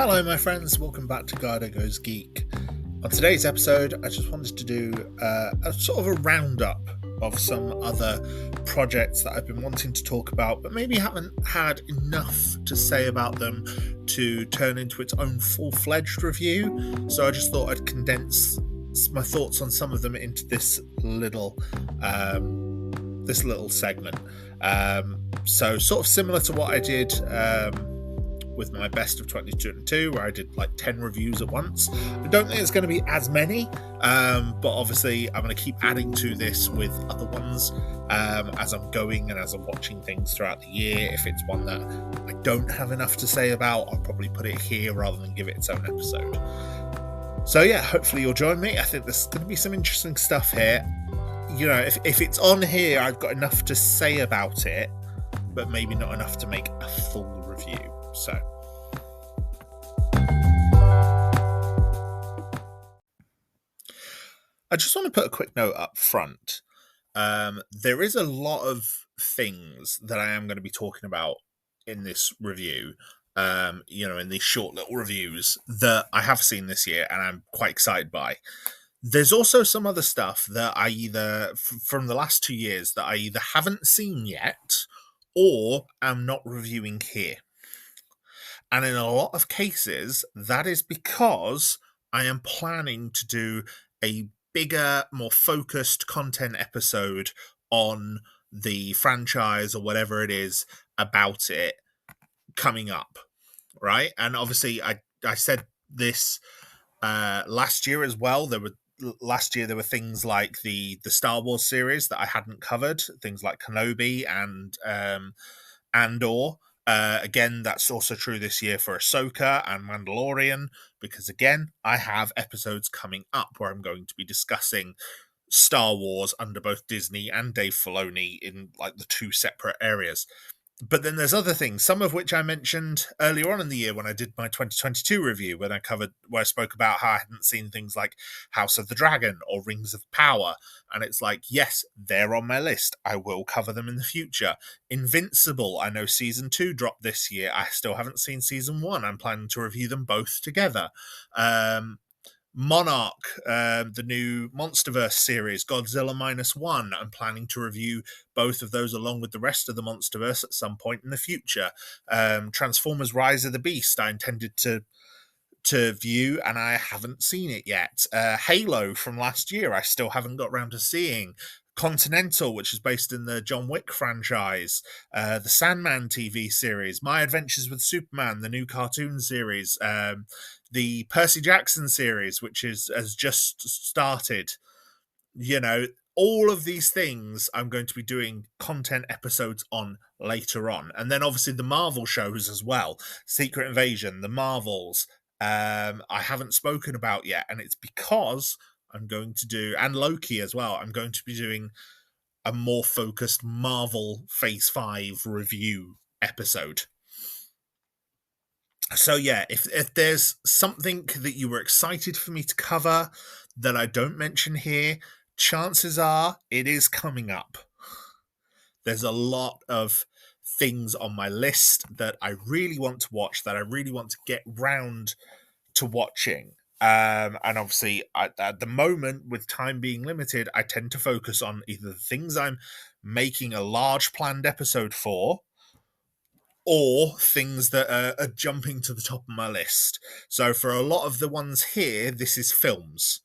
Hello, my friends. Welcome back to Garhdo Goes Geek. On today's episode, I just wanted to do a sort of a roundup of some other projects that I've been wanting to talk about, but maybe haven't had enough to say about them to turn into its own full-fledged review. So I just thought I'd condense my thoughts on some of them into this little segment. So sort of similar to what I did with my best of 2022, where I did like 10 reviews at once. I don't think it's going to be as many, but obviously I'm going to keep adding to this with other ones as I'm going and as I'm watching things throughout the year. If it's one that I don't have enough to say about, I'll probably put it here rather than give it its own episode. So yeah, hopefully you'll join me. I think there's going to be some interesting stuff here. You know, if it's on here, I've got enough to say about it, but maybe not enough to make a full review. So I just want to put a quick note up front. There is a lot of things that I am going to be talking about in this review, in these short little reviews that I have seen this year and I'm quite excited by. There's also some other stuff that I either, from the last 2 years, that I either haven't seen yet or am not reviewing here. And in a lot of cases, that is because I am planning to do a bigger, more focused content episode on the franchise or whatever it is about it coming up, right? And obviously, I said this last year as well. Last year there were things like the Star Wars series that I hadn't covered, things like Kenobi and Andor. Again, that's also true this year for Ahsoka and Mandalorian, because again, I have episodes coming up where I'm going to be discussing Star Wars under both Disney and Dave Filoni in like the two separate areas. But then there's other things, some of which I mentioned earlier on in the year when I did my 2022 review, where I spoke about how I hadn't seen things like House of the Dragon or Rings of Power. And it's like, yes, they're on my list. I will cover them in the future. Invincible, I know season 2 dropped this year. I still haven't seen season 1. I'm planning to review them both together. Monarch, the new Monsterverse series, Godzilla -1. I'm planning to review both of those along with the rest of the Monsterverse at some point in the future. Transformers Rise of the Beast, I intended to view, and I haven't seen it yet. Halo from last year, I still haven't got around to seeing. Continental, which is based in the John Wick franchise, the Sandman TV series, My Adventures with Superman, the new cartoon series, the Percy Jackson series, which has just started. You know, all of these things I'm going to be doing content episodes on later on. And then obviously the Marvel shows as well. Secret Invasion, the Marvels, I haven't spoken about yet. And it's because I'm going to do, and Loki as well, I'm going to be doing a more focused Marvel Phase 5 review episode. So yeah, if there's something that you were excited for me to cover that I don't mention here, chances are it is coming up. There's a lot of things on my list that I really want to watch, that I really want to get round to watching. And obviously, at the moment, with time being limited, I tend to focus on either the things I'm making a large planned episode for, or things that are jumping to the top of my list. So for a lot of the ones here, this is films.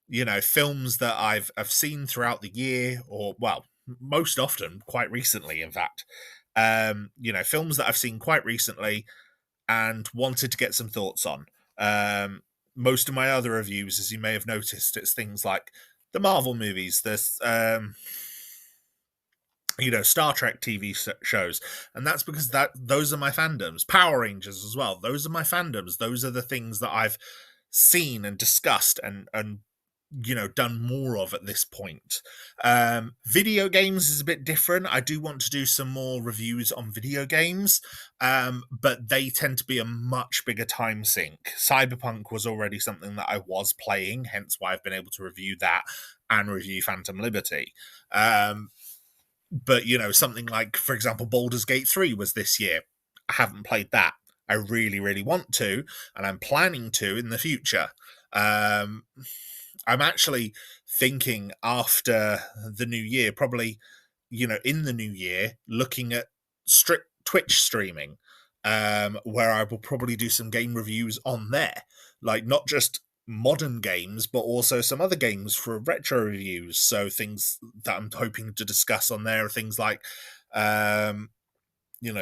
You know, films that I've seen throughout the year, or, well, most often, quite recently, in fact. Films that I've seen quite recently and wanted to get some thoughts on. Most of my other reviews, as you may have noticed, it's things like the Marvel movies, there's Star Trek TV shows, and that's because those are my fandoms. Power Rangers as well, those are my fandoms. Those are the things that I've seen and discussed and done more of at this point. Video games is a bit different. I do want to do some more reviews on video games, but they tend to be a much bigger time sink. Cyberpunk was already something that I was playing, hence why I've been able to review that and review Phantom Liberty. But, something like, for example, Baldur's Gate 3 was this year. I haven't played that. I really, really want to, and I'm planning to in the future. Um, I'm actually thinking after the new year, probably, in the new year, looking at strict Twitch streaming, where I will probably do some game reviews on there, like not just modern games, but also some other games for retro reviews. So things that I'm hoping to discuss on there are things like,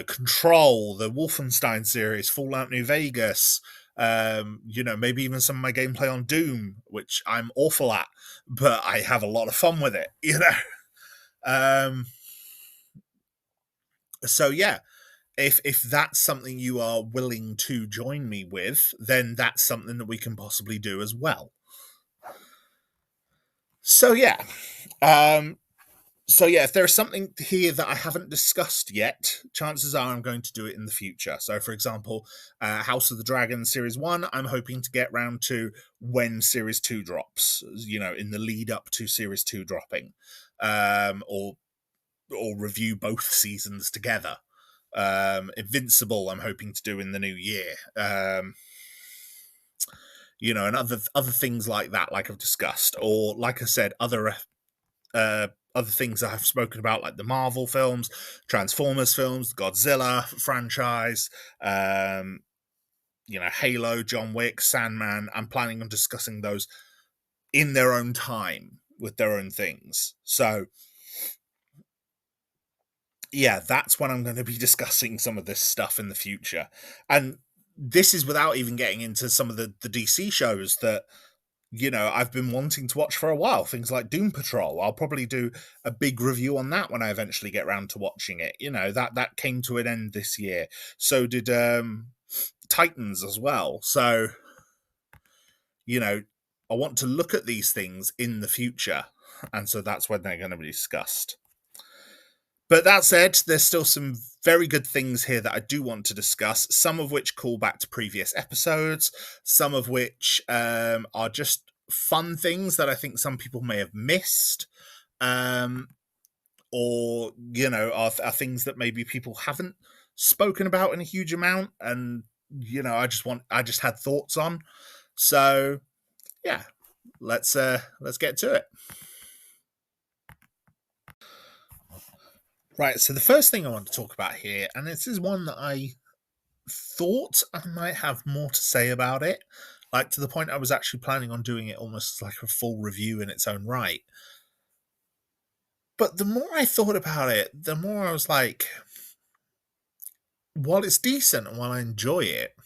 Control, the Wolfenstein series, Fallout New Vegas, maybe even some of my gameplay on Doom, which I'm awful at, but I have a lot of fun with it. So yeah, if that's something you are willing to join me with, then that's something that we can possibly do as well. So yeah, um, if there's something here that I haven't discussed yet, chances are I'm going to do it in the future. So, for example, House of the Dragon Series 1, I'm hoping to get round to when Series 2 drops, in the lead up to Series 2 dropping, or review both seasons together. Invincible, I'm hoping to do in the new year. And other things like that, like I've discussed, or like I said, other things that I've spoken about, like the Marvel films, Transformers films, Godzilla franchise, Halo, John Wick, Sandman. I'm planning on discussing those in their own time with their own things. So, yeah, that's when I'm going to be discussing some of this stuff in the future. And this is without even getting into some of the DC shows that I've been wanting to watch for a while. Things like Doom Patrol. I'll probably do a big review on that when I eventually get around to watching it. That came to an end this year. So did Titans as well. So, I want to look at these things in the future. And so that's when they're going to be discussed. But that said, there's still some very good things here that I do want to discuss, some of which call back to previous episodes, some of which are just fun things that I think some people may have missed, or, are things that maybe people haven't spoken about in a huge amount. And, I just had thoughts on. So, yeah, let's get to it. Right, so the first thing I want to talk about here, and this is one that I thought I might have more to say about it, like to the point I was actually planning on doing it almost like a full review in its own right. But the more I thought about it, the more I was like, while it's decent and while I enjoy it,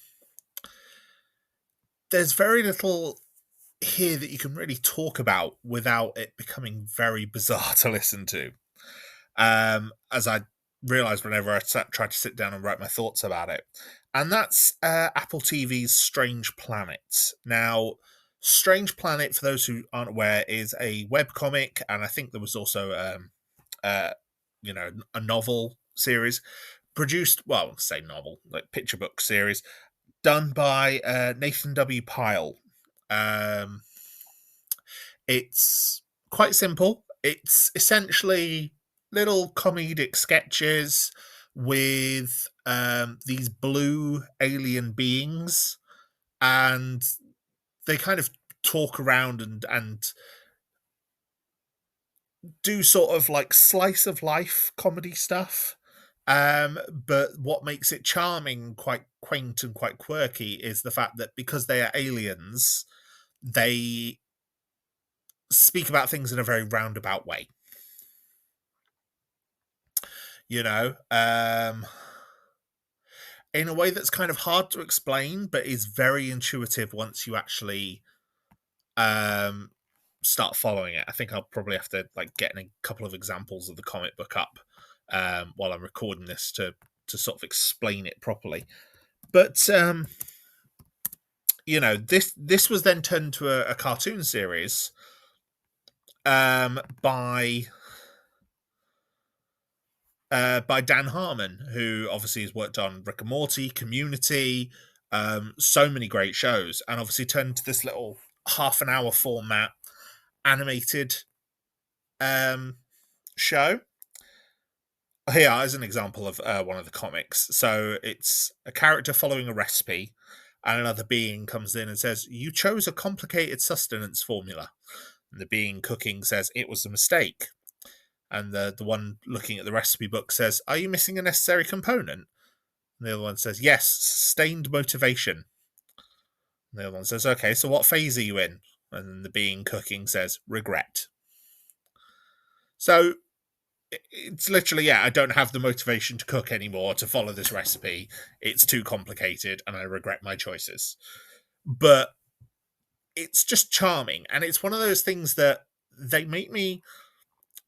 there's very little here that you can really talk about without it becoming very bizarre to listen to. As I realised whenever I tried to sit down and write my thoughts about it. And that's Apple TV's Strange Planet. Now, Strange Planet, for those who aren't aware, is a webcomic, and I think there was also, a novel series produced, well, say novel, like picture book series, done by Nathan W. Pyle. It's quite simple. It's essentially little comedic sketches with these blue alien beings, and they kind of talk around and do sort of like slice of life comedy stuff. But what makes it charming, quite quaint and quite quirky, is the fact that because they are aliens, they speak about things in a very roundabout way. In a way that's kind of hard to explain, but is very intuitive once you actually start following it. I think I'll probably have to get a couple of examples of the comic book up while I'm recording this to sort of explain it properly. But this was then turned to a cartoon series by Dan Harmon, who obviously has worked on Rick and Morty, Community, so many great shows, and obviously turned to this little half an hour format animated show. Here is an example of one of the comics. So it's a character following a recipe, and another being comes in and says, "You chose a complicated sustenance formula." And the being cooking says, "It was a mistake." And the one looking at the recipe book says, "Are you missing a necessary component?" And the other one says, "Yes, sustained motivation." And the other one says, "Okay, so what phase are you in?" And then the being cooking says, "Regret." So it's literally, yeah, I don't have the motivation to cook anymore to follow this recipe. It's too complicated and I regret my choices. But it's just charming. And it's one of those things that they make me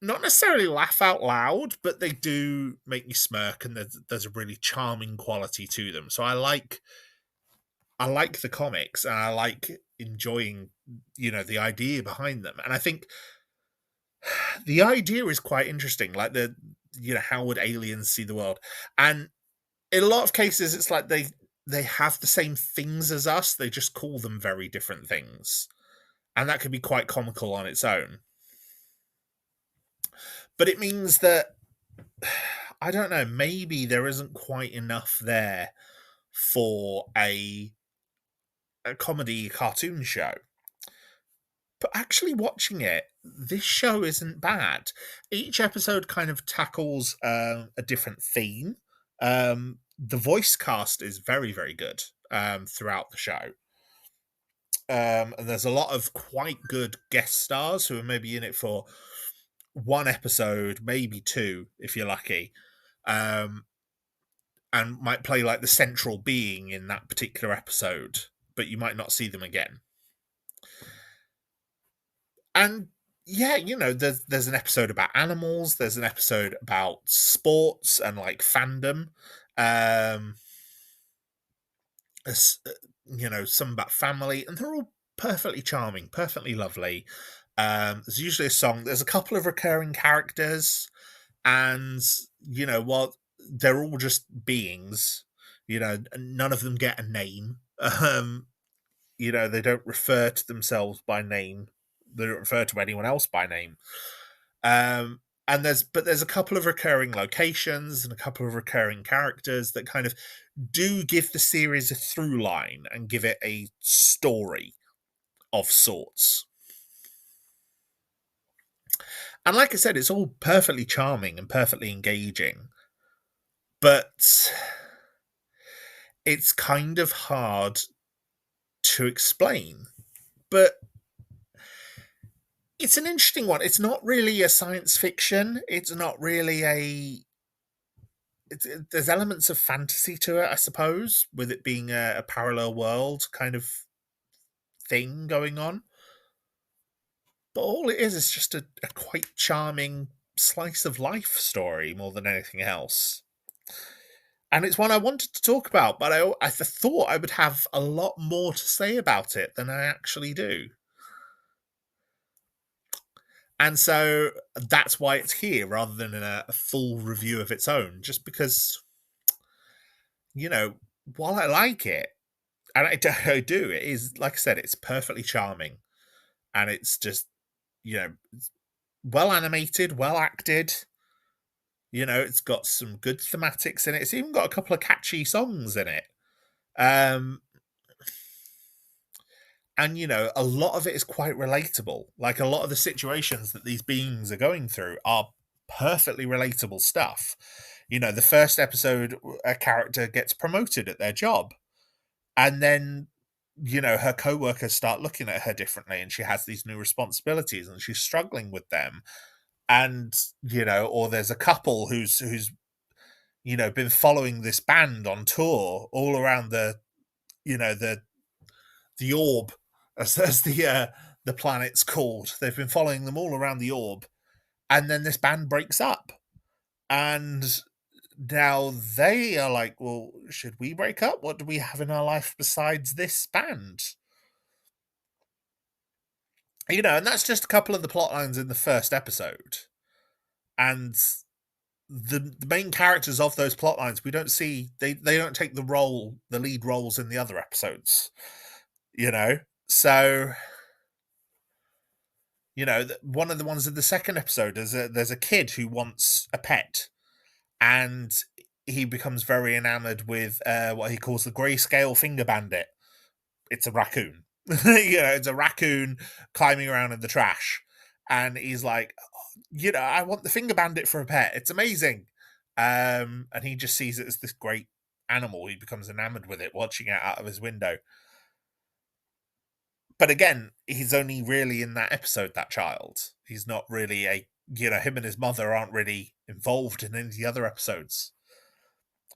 not necessarily laugh out loud, but they do make me smirk, and there's a really charming quality to them. So I like the comics, and I like enjoying, the idea behind them. And I think the idea is quite interesting. Like how would aliens see the world? And in a lot of cases, it's like they have the same things as us. They just call them very different things, and that could be quite comical on its own. But it means that I don't know. Maybe there isn't quite enough there for a comedy cartoon show. But actually watching it, this show isn't bad. Each episode kind of tackles a different theme. The voice cast is very, very good throughout the show. And there's a lot of quite good guest stars who are maybe in it for one episode, maybe two, if you're lucky, um, and might play like the central being in that particular episode, but you might not see them again. And yeah, there's an episode about animals. There's an episode about sports and like fandom. Um, some about family, and they're all perfectly charming, perfectly lovely. There's usually a song. There's a couple of recurring characters, and while they're all just beings, none of them get a name. They don't refer to themselves by name. They don't refer to anyone else by name. And there's a couple of recurring locations and a couple of recurring characters that kind of do give the series a through line and give it a story of sorts. And like I said, it's all perfectly charming and perfectly engaging, but it's kind of hard to explain. But it's an interesting one. It's not really a science fiction. It's not really there's elements of fantasy to it, I suppose, with it being a parallel world kind of thing going on. But all it is just a quite charming slice of life story more than anything else. And it's one I wanted to talk about, but I thought I would have a lot more to say about it than I actually do. And so that's why it's here rather than in a full review of its own, just because, you know, while I like it, and I do, it is, like I said, it's perfectly charming. And it's just, well animated, well acted. It's got some good thematics in it. It's even got a couple of catchy songs in it. Um, and a lot of it is quite relatable. Like a lot of the situations that these beings are going through are perfectly relatable stuff. The first episode, a character gets promoted at their job, and then her co-workers start looking at her differently, and she has these new responsibilities and she's struggling with them. And or there's a couple who's been following this band on tour all around the orb, as the planet's called. They've been following them all around the orb, and then this band breaks up, and now they are like, well, should we break up? What do we have in our life besides this band? And that's just a couple of the plot lines in the first episode. And the main characters of those plot lines, we don't see, they don't take the lead roles in the other episodes. So one of the ones in the second episode, there's a kid who wants a pet, and he becomes very enamored with what he calls the grayscale finger bandit. It's a raccoon. It's a raccoon climbing around in the trash. And he's like, I want the finger bandit for a pet. It's amazing. And he just sees it as this great animal. He becomes enamored with it, watching it out of his window. But again, he's only really in that episode, that child. He's not really him and his mother aren't really involved in any of the other episodes.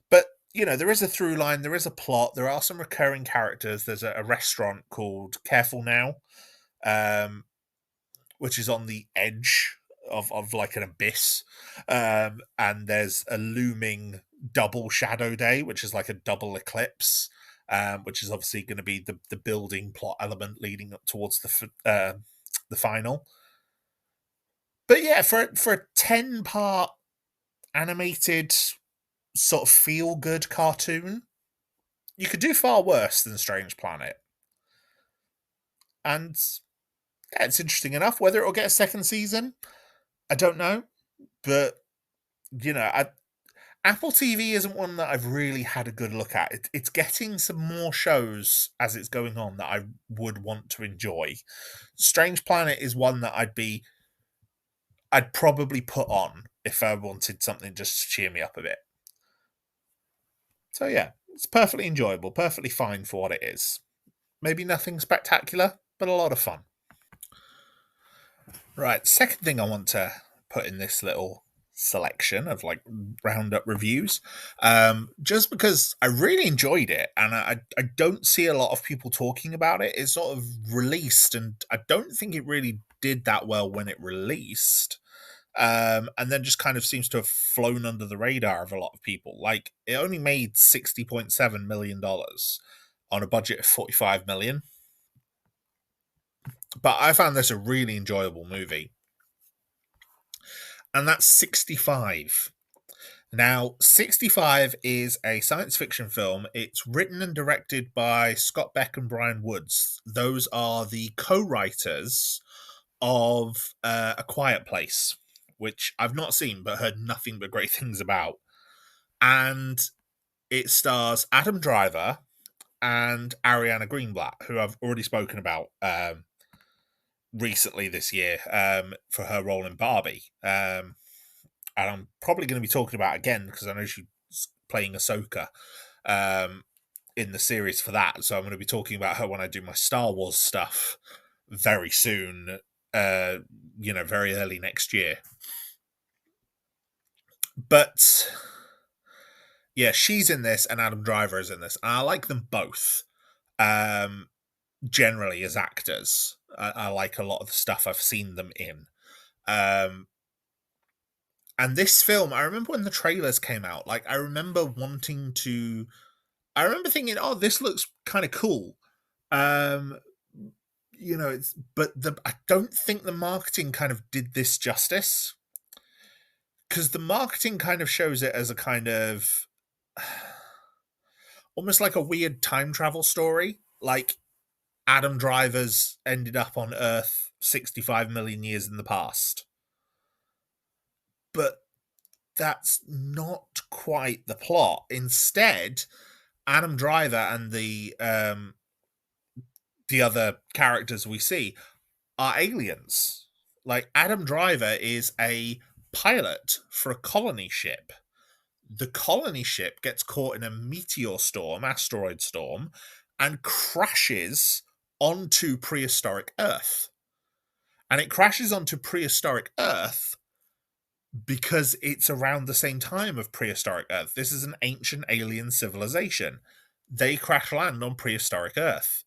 But, there is a through line, there is a plot, there are some recurring characters. There's a restaurant called Careful Now, which is on the edge of like an abyss. And there's a looming double shadow day, which is like a double eclipse, which is obviously going to be the building plot element leading up towards the final. But yeah, for a 10-part animated sort of feel good cartoon, you could do far worse than Strange Planet. And yeah, it's interesting enough. Whether it'll get a second season, I don't know. But Apple TV isn't one that I've really had a good look at. It's getting some more shows as it's going on that I would want to enjoy. Strange Planet is one that I'd probably put on if I wanted something just to cheer me up a bit. So yeah, it's perfectly enjoyable, perfectly fine for what it is. Maybe nothing spectacular, but a lot of fun. Right, second thing I want to put in this little selection of like Roundup reviews, just because I really enjoyed it and I don't see a lot of people talking about it. It's sort of released and I don't think it really did that well when it released. And then just kind of seems to have flown under the radar of a lot of people. Like, it only made $60.7 million on a budget of $45 million. But I found this a really enjoyable movie. And that's 65. Now, 65 is a science fiction film. It's written and directed by Scott Beck and Brian Woods. Those are the co-writers of A Quiet Place, which I've not seen but heard nothing but great things about. And it stars Adam Driver and Ariana Greenblatt, who I've already spoken about recently this year for her role in Barbie. And I'm probably going to be talking about again because I know she's playing Ahsoka in the series for that. So I'm going to be talking about her when I do my Star Wars stuff very soon, very early next year. But yeah, she's in this and Adam Driver is in this. And I like them both generally as actors. I like a lot of the stuff I've seen them in. And this film, I remember when the trailers came out, like I remember thinking, oh, this looks kind of cool. I don't think the marketing kind of did this justice. Because the marketing kind of shows it as a kind of almost like a weird time travel story. Like Adam Driver's ended up on Earth 65 million years in the past. But that's not quite the plot. Instead, Adam Driver and the other characters we see are aliens. Like, Adam Driver is a pilot for a colony ship. The colony ship gets caught in a asteroid storm, and crashes onto prehistoric Earth. And it crashes onto prehistoric Earth because it's around the same time of prehistoric Earth. This is an ancient alien civilization. They crash land on prehistoric Earth.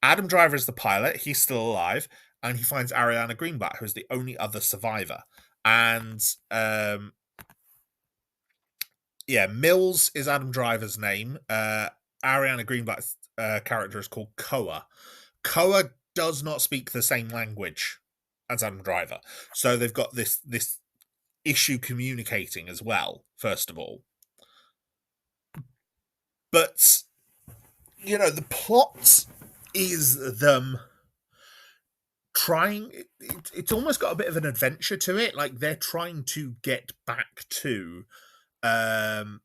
Adam Driver is the pilot. He's still alive. And he finds Ariana Greenblatt, who's the only other survivor. And Mills is Adam Driver's name. Ariana Greenblatt's character is called Koa. Koa does not speak the same language as Adam Driver. So they've got this issue communicating as well, first of all. But, the plot is them trying... It's almost got a bit of an adventure to it. Like, they're trying to get back to um,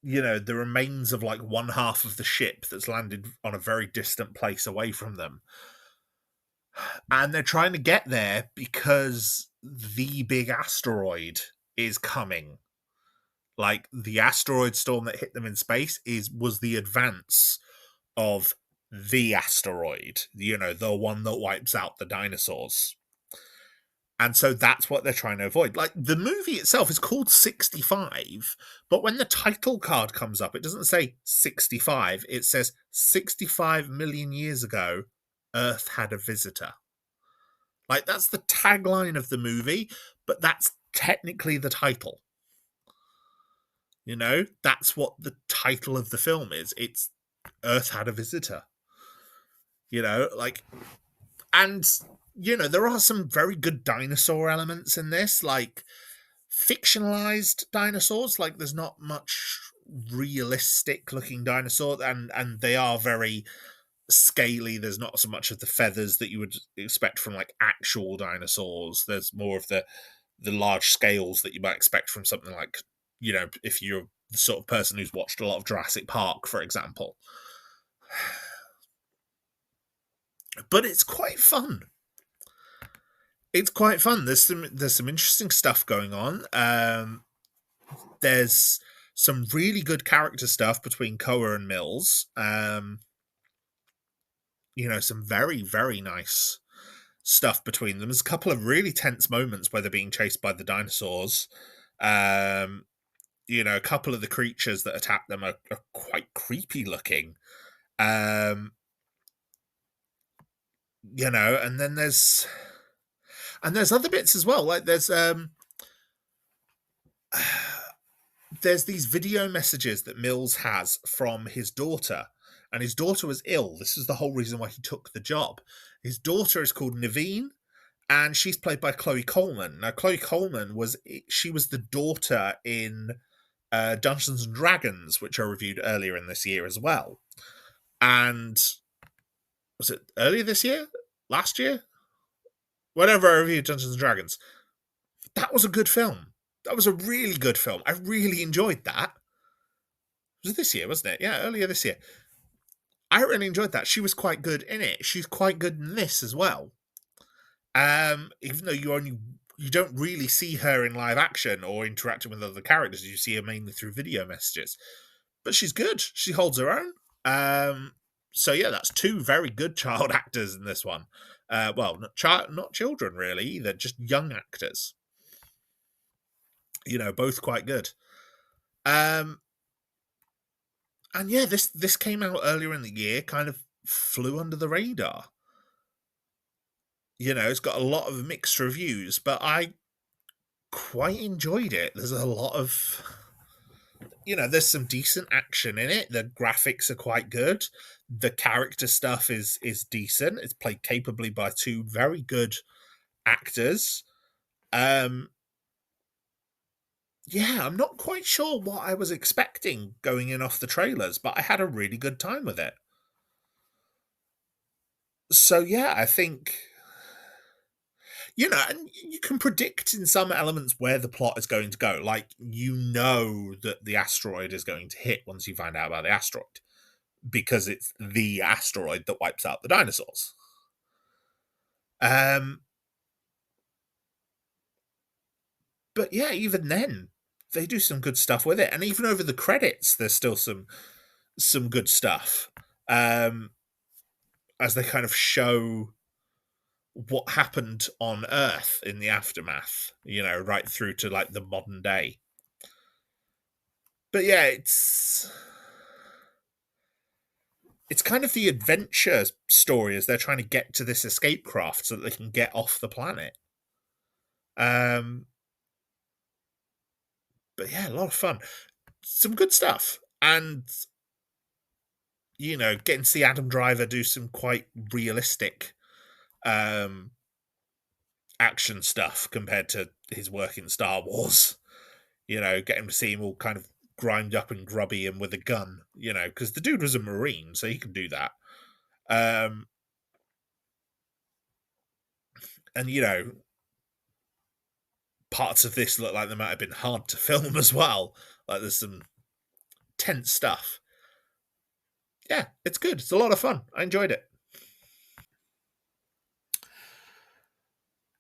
the remains of like one half of the ship that's landed on a very distant place away from them. And they're trying to get there because the big asteroid is coming. Like the asteroid storm that hit them in space was the advance of the asteroid, the one that wipes out the dinosaurs. And so that's what they're trying to avoid. Like the movie itself is called 65, but when the title card comes up, it doesn't say 65, it says 65 million years ago, Earth had a visitor. Like that's the tagline of the movie, but that's technically the title. That's what the title of the film is. It's Earth had a visitor. And there are some very good dinosaur elements in this, like fictionalized dinosaurs. Like there's not much realistic looking dinosaur, and they are very scaly. There's not so much of the feathers that you would expect from like actual dinosaurs. There's more of the large scales that you might expect from something like, if you're the sort of person who's watched a lot of Jurassic Park, for example. But it's quite fun. It's quite fun. There's some interesting stuff going on. There's some really good character stuff between Koa and Mills. Some very, very nice stuff between them. There's a couple of really tense moments where they're being chased by the dinosaurs. A couple of the creatures that attack them are quite creepy looking. And then there's other bits as well. Like there's these video messages that Mills has from his daughter, and his daughter was ill. This is the whole reason why he took the job. His daughter is called Naveen, and she's played by Chloe Coleman. Now, Chloe Coleman was the daughter in Dungeons and Dragons, which I reviewed earlier in this year as well. And was it earlier this year? Last year? Whenever I reviewed Dungeons and Dragons. That was a good film. That was a really good film. I really enjoyed that. It was this year, wasn't it? Yeah, earlier this year. I really enjoyed that. She was quite good in it. She's quite good in this as well. Even though you don't really see her in live action or interacting with other characters, you see her mainly through video messages. But she's good. She holds her own. So yeah, that's two very good child actors in this one. Well, not children really either, just young actors. Both quite good. And yeah, this came out earlier in the year, kind of flew under the radar. It's got a lot of mixed reviews, but I quite enjoyed it. There's a lot of, there's some decent action in it. The graphics are quite good. The character stuff is decent. It's played capably by two very good actors. Yeah, I'm not quite sure what I was expecting going in off the trailers, but I had a really good time with it. So yeah, I think, and you can predict in some elements where the plot is going to go. Like, that the asteroid is going to hit once you find out about the asteroid, because it's the asteroid that wipes out the dinosaurs. But yeah, even then, they do some good stuff with it, and even over the credits, there's still some good stuff. As they kind of show what happened on Earth in the aftermath, right through to like the modern day. But yeah, it's kind of the adventure story as they're trying to get to this escape craft so that they can get off the planet. But yeah, a lot of fun. Some good stuff. And, getting to see Adam Driver do some quite realistic action stuff compared to his work in Star Wars. Getting to see him all kind of grimed up and grubby and with a gun, because the dude was a Marine, so he could do that. And, parts of this look like they might have been hard to film as well. Like there's some tense stuff. Yeah, it's good. It's a lot of fun. I enjoyed it.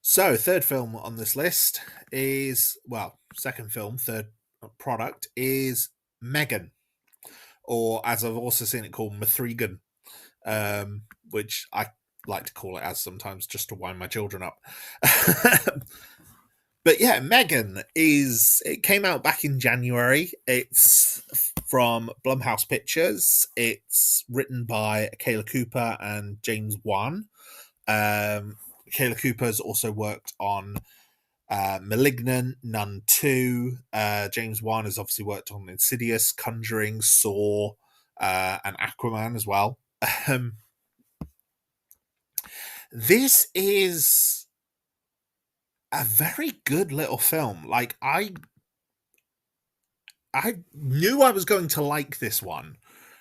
So, third film on this list is, well, second film, third product is Megan, or as I've also seen it called, Mithrigan, which I like to call it as sometimes just to wind my children up. But yeah, Megan it came out back in January. It's from Blumhouse Pictures. It's written by Kayla Cooper and James Wan. Kayla Cooper's also worked on Malignant, Nun 2. James Wan has obviously worked on Insidious, Conjuring, Saw, and Aquaman as well. This is a very good little film. Like I knew I was going to like this one.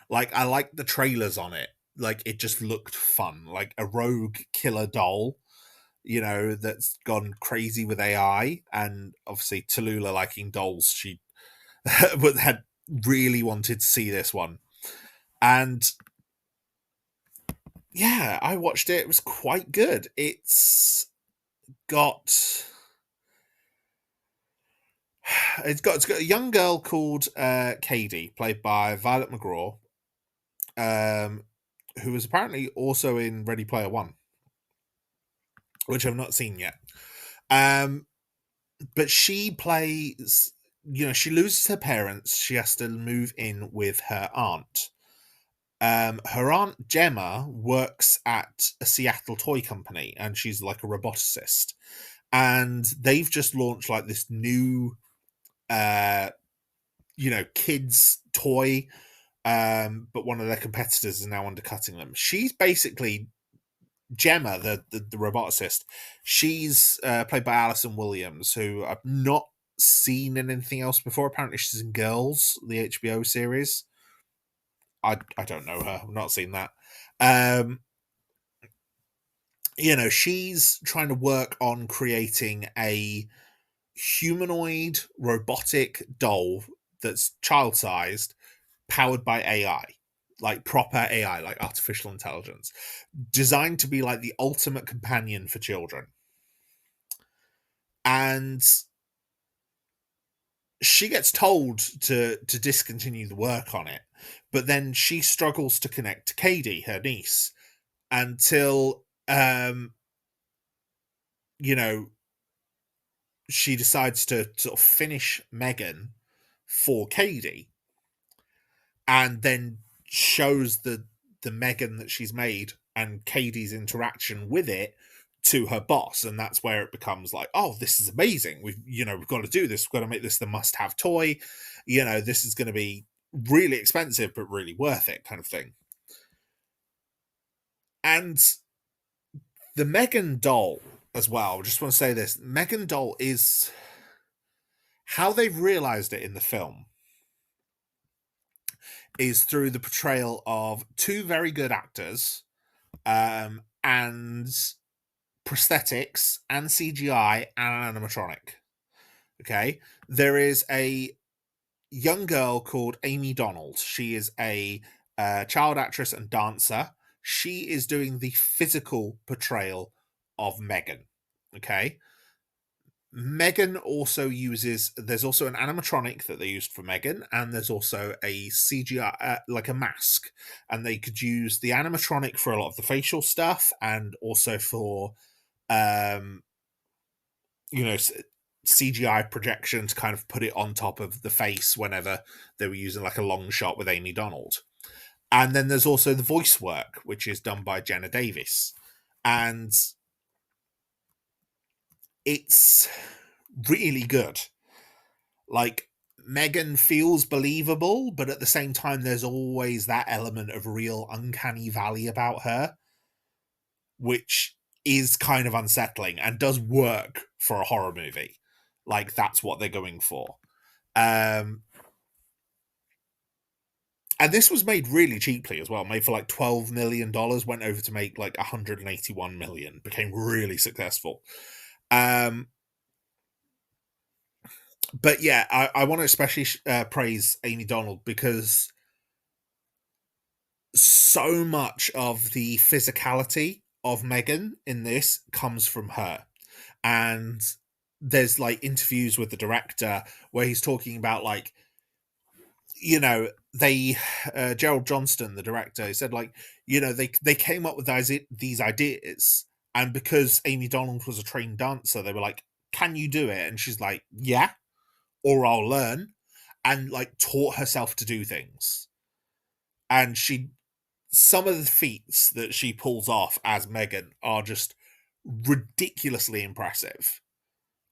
Like I liked the trailers on it. Like it just looked fun. Like a rogue killer doll, that's gone crazy with AI, and obviously Tallulah liking dolls, she had really wanted to see this one. And yeah, I watched it. It was quite good. Got it's got a young girl called Katie, played by Violet McGraw, um, who was apparently also in Ready Player One, which I've not seen yet. But she plays, she loses her parents. She has to move in with her aunt. Her aunt Gemma works at a Seattle toy company, and she's like a roboticist. And they've just launched like this new, kids toy. But one of their competitors is now undercutting them. She's basically Gemma, the roboticist. She's played by Alison Williams, who I've not seen in anything else before. Apparently, she's in Girls, the HBO series. I don't know her. I've not seen that. She's trying to work on creating a humanoid robotic doll that's child sized, powered by AI, like proper AI, like artificial intelligence, designed to be like the ultimate companion for children. And she gets told to discontinue the work on it, but then she struggles to connect to Katie, her niece, until you know she decides to sort of finish Megan for Katie, and then shows the Megan that she's made and Katie's interaction with it to her boss, and that's where it becomes like, oh, this is amazing. We've got to do this. We've got to make this the must-have toy. This is going to be really expensive but really worth it, kind of thing. And the Megan doll as well. I just want to say this: Megan doll is how they've realized it in the film is through the portrayal of two very good actors, and prosthetics and CGI and animatronic. Okay, there is a young girl called Amy Donald. She is a child actress and dancer. She is doing the physical portrayal of Megan. Okay. Megan also there's also an animatronic that they used for Megan, and there's also a CGI, like a mask. And they could use the animatronic for a lot of the facial stuff, and also for, um, CGI projection to kind of put it on top of the face whenever they were using like a long shot with Amy Donald. And then there's also the voice work, which is done by Jenna Davis. And it's really good. Like, Megan feels believable, but at the same time, there's always that element of real uncanny valley about her, which is kind of unsettling and does work for a horror movie. Like, that's what they're going for. Um, and this was made really cheaply as well, made for like $12 million, went over to make like 181 million, became really successful. Um, But yeah, I want to especially praise Amy Donald because so much of the physicality of Megan in this comes from her. And there's like interviews with the director where he's talking about like, they Gerald Johnston, the director, he said like, they came up with these ideas, and because Amy Donald was a trained dancer, they were like, can you do it? And she's like, yeah, or I'll learn, and like taught herself to do things. And some of the feats that she pulls off as Megan are just ridiculously impressive.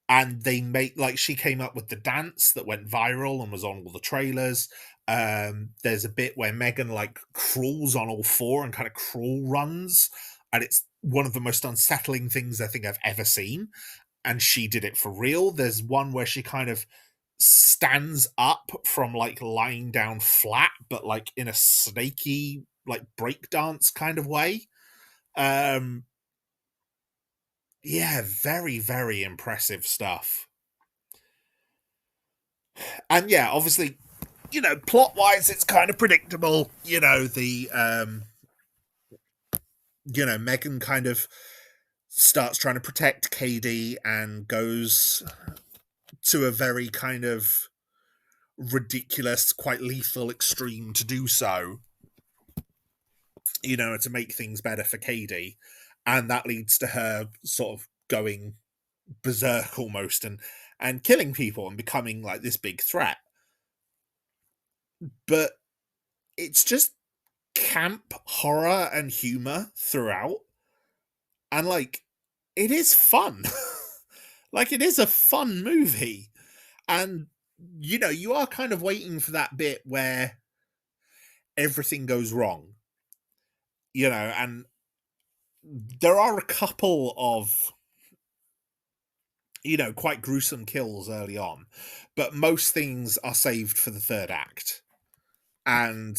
And they make like she came up with the dance that went viral and was on all the trailers. There's a bit where Megan like crawls on all four and kind of crawl runs, and it's one of the most unsettling things I think I've ever seen. And she did it for real. There's one where she kind of stands up from like lying down flat, but like in a snaky like breakdance kind of way. Um, yeah, very, very impressive stuff. And yeah, obviously, plot wise, it's kind of predictable. Megan kind of starts trying to protect KD and goes to a very kind of ridiculous, quite lethal extreme to do so, to make things better for KD. And that leads to her sort of going berserk almost and killing people and becoming like this big threat. But it's just camp horror and humor throughout, and like it is fun. Like it is a fun movie, and you are kind of waiting for that bit where everything goes wrong, and there are a couple of quite gruesome kills early on, but most things are saved for the third act. And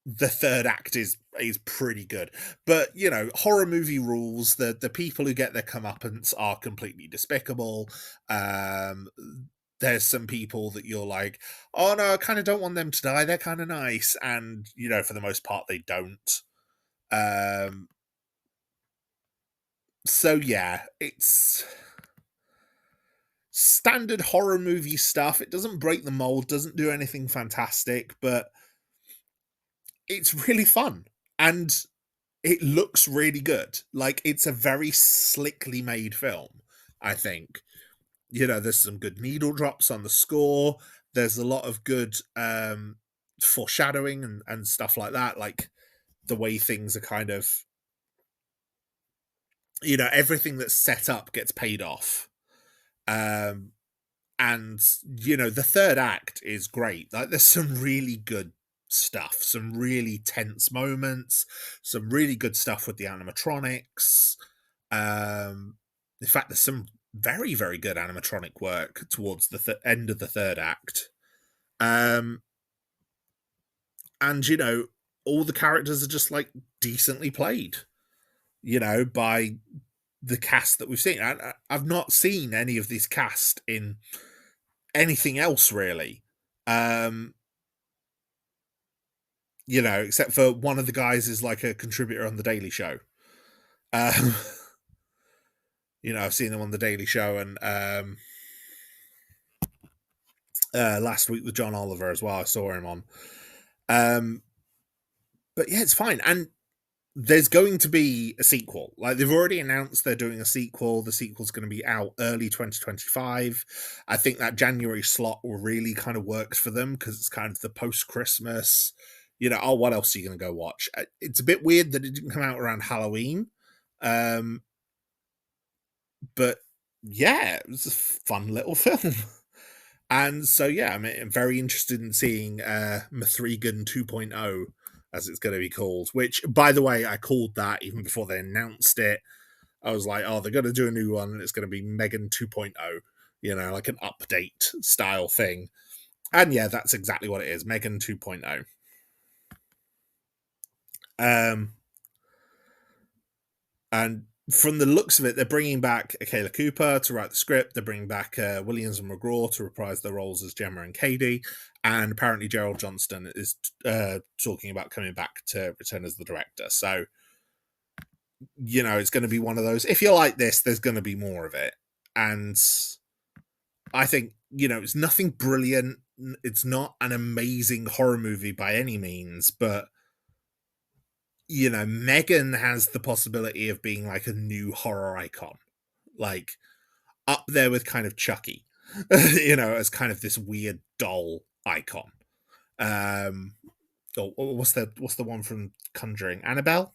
the third act is pretty good. But horror movie rules, the people who get their comeuppance are completely despicable. There's some people that you're like, oh no, I kind of don't want them to die, they're kind of nice, and for the most part they don't. So yeah, it's standard horror movie stuff. It doesn't break the mold, doesn't do anything fantastic, but it's really fun. And it looks really good. Like it's a very slickly made film, I think. There's some good needle drops on the score. There's a lot of good foreshadowing and stuff like that. Like the way things are kind of, everything that's set up gets paid off. And the third act is great. Like there's some really good stuff, some really tense moments, some really good stuff with the animatronics. In fact, there's some very, very good animatronic work towards the end of the third act. And all the characters are just like decently played, by the cast that we've seen. I've not seen any of this cast in anything else really. Except for one of the guys is like a contributor on the Daily Show. Um, I've seen him on the Daily Show, and last week with John Oliver as well. I saw him on. But yeah, it's fine. And there's going to be a sequel. Like they've already announced they're doing a sequel. The sequel's going to be out early 2025. I think that January slot really kind of works for them because it's kind of the post-Christmas, what else are you going to go watch? It's a bit weird that it didn't come out around Halloween. But yeah, it was a fun little film. And so yeah, I'm very interested in seeing Mithrigan 2.0, as it's going to be called, which, by the way, I called that even before they announced it. I was like, oh, they're going to do a new one, and it's going to be Megan 2.0, like an update style thing. And yeah, that's exactly what it is, Megan 2.0. And from the looks of it, they're bringing back Akela Cooper to write the script. They're bringing back Williams and McGraw to reprise their roles as Gemma and Cady. And apparently Gerald Johnston is talking about coming back to return as the director. So, it's going to be one of those. If you like this, there's going to be more of it. And I think, it's nothing brilliant. It's not an amazing horror movie by any means, but Megan has the possibility of being like a new horror icon, like up there with kind of Chucky, as kind of this weird doll icon. What's the one from Conjuring? Annabelle?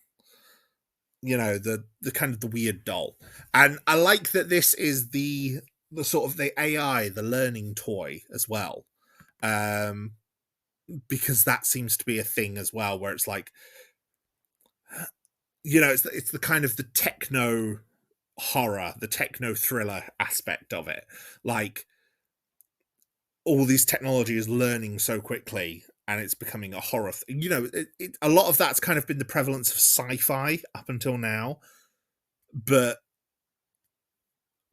The kind of the weird doll. And I like that this is the sort of the AI, the learning toy as well. Because that seems to be a thing as well, where it's like, it's the kind of the techno horror, the techno thriller aspect of it. Like, all these technology is learning so quickly and it's becoming a horror. A lot of that's kind of been the prevalence of sci-fi up until now, but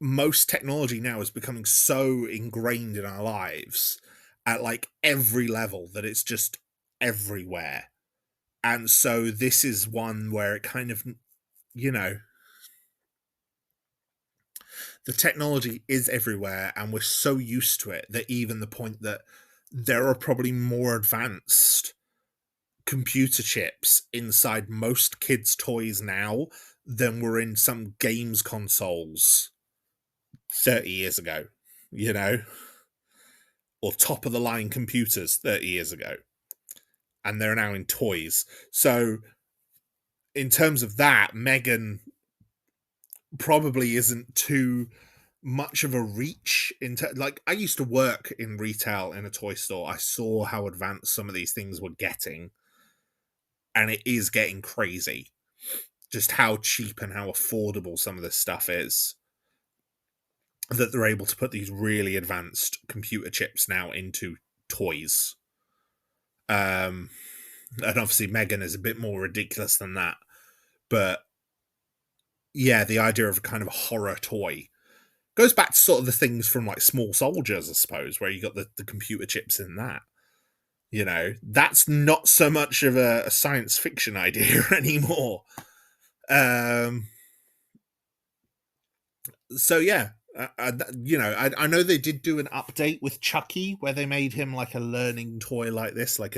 most technology now is becoming so ingrained in our lives at like every level that it's just everywhere. And so this is one where it kind of, the technology is everywhere and we're so used to it that even the point that there are probably more advanced computer chips inside most kids' toys now than were in some games consoles 30 years ago, or top of the line computers 30 years ago. And they're now in toys. So in terms of that, Megan probably isn't too much of a reach into, like, I used to work in retail in a toy store. I saw how advanced some of these things were getting, and it is getting crazy just how cheap and how affordable some of this stuff is, that they're able to put these really advanced computer chips now into toys. And obviously Megan is a bit more ridiculous than that, but yeah, the idea of a kind of a horror toy goes back to sort of the things from like Small Soldiers, I suppose, where you got the computer chips in that. That's not so much of a science fiction idea anymore. So yeah, I know they did do an update with Chucky where they made him like a learning toy like this, like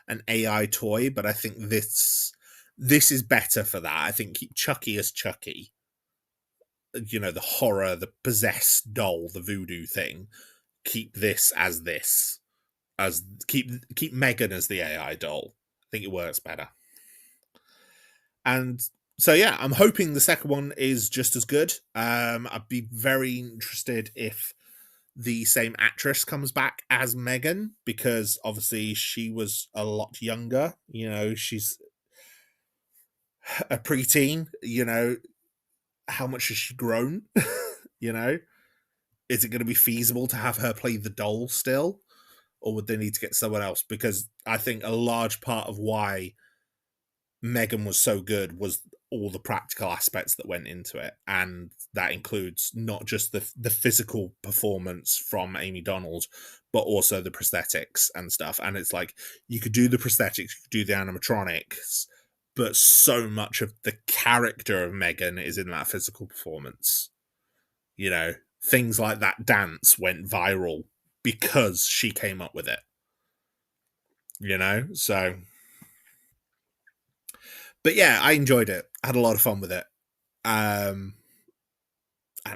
an AI toy, but I think this is better for that. I think keep Chucky as Chucky. The horror, the possessed doll, the voodoo thing. Keep this as this. As keep Megan as the AI doll. I think it works better. And so yeah, I'm hoping the second one is just as good. I'd be very interested if the same actress comes back as Megan, because obviously she was a lot younger. She's a preteen. How much has she grown? Is it going to be feasible to have her play the doll still? Or would they need to get someone else? Because I think a large part of why Megan was so good was all the practical aspects that went into it. And that includes not just the physical performance from Amy Donald, but also the prosthetics and stuff. And it's like, you could do the prosthetics, you could do the animatronics, but so much of the character of Megan is in that physical performance. Things like that dance went viral because she came up with it. So. But yeah, I enjoyed it. I had a lot of fun with it. I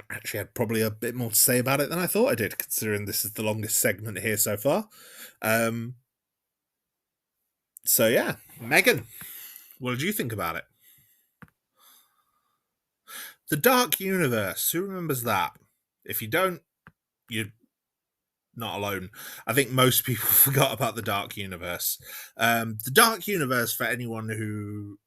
actually had probably a bit more to say about it than I thought I did, considering this is the longest segment here so far. So yeah, Megan, what did you think about it? The Dark Universe. Who remembers that? If you don't, you're not alone. I think most people forgot about the Dark Universe. The Dark Universe, for anyone who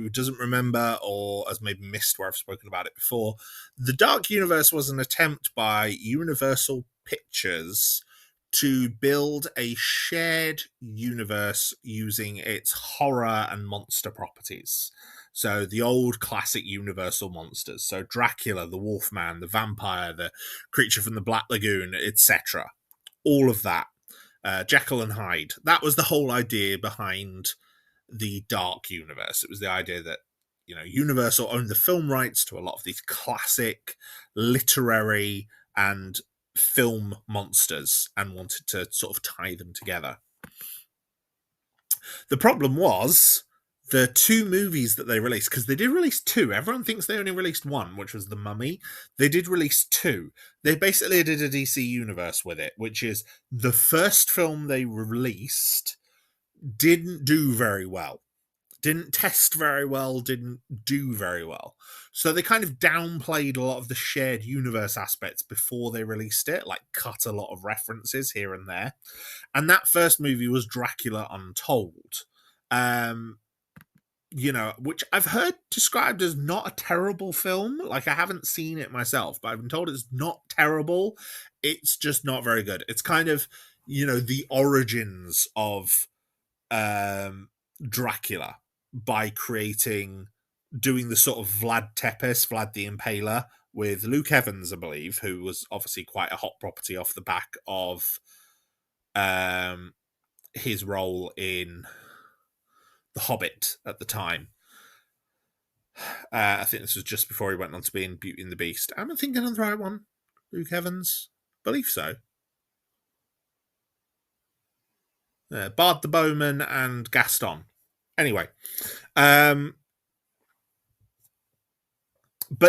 doesn't remember or has maybe missed where I've spoken about it before, the Dark Universe was an attempt by Universal Pictures to build a shared universe using its horror and monster properties. So the old classic Universal monsters. So Dracula, the Wolfman, the vampire, the creature from the Black Lagoon, etc. All of that. Jekyll and Hyde. That was the whole idea behind the Dark Universe. It was the idea that, you know, Universal owned the film rights to a lot of these classic literary and film monsters and wanted to sort of tie them together. The problem was the two movies that they released, because they did release two. Everyone thinks they only released one, which was The Mummy. They did release two. They basically did a DC universe with it, which is the first film they released didn't do very well. Didn't test very well, didn't do very well. So they kind of downplayed a lot of the shared universe aspects before they released it, like cut a lot of references here and there. And that first movie was Dracula Untold. You know, which I've heard described as not a terrible film. Like, I haven't seen it myself, but I've been told it's not terrible. It's just not very good. It's kind of, you know, the origins of Dracula by doing the sort of Vlad Tepes, Vlad the Impaler, with Luke Evans, I believe, who was obviously quite a hot property off the back of his role in The Hobbit at the time. I think this was just before he went on to be in Beauty and the Beast. Am I thinking of the right one? Luke Evans? I believe so. Bard the Bowman and Gaston. Anyway. But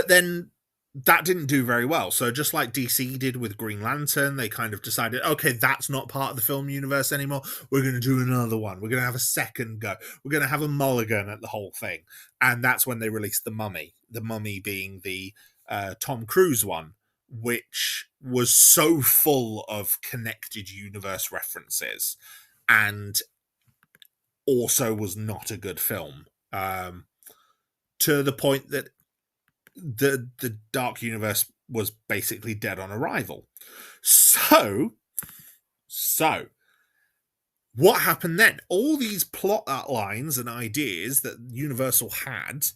then that didn't do very well. So just like DC did with Green Lantern, they kind of decided, okay, that's not part of the film universe anymore. We're going to do another one. We're going to have a second go. We're going to have a mulligan at the whole thing. And that's when they released The Mummy. The Mummy being the Tom Cruise one, which was so full of connected universe references and also was not a good film. To the point that the Dark Universe was basically dead on arrival. So what happened then? All these plot lines and ideas that Universal had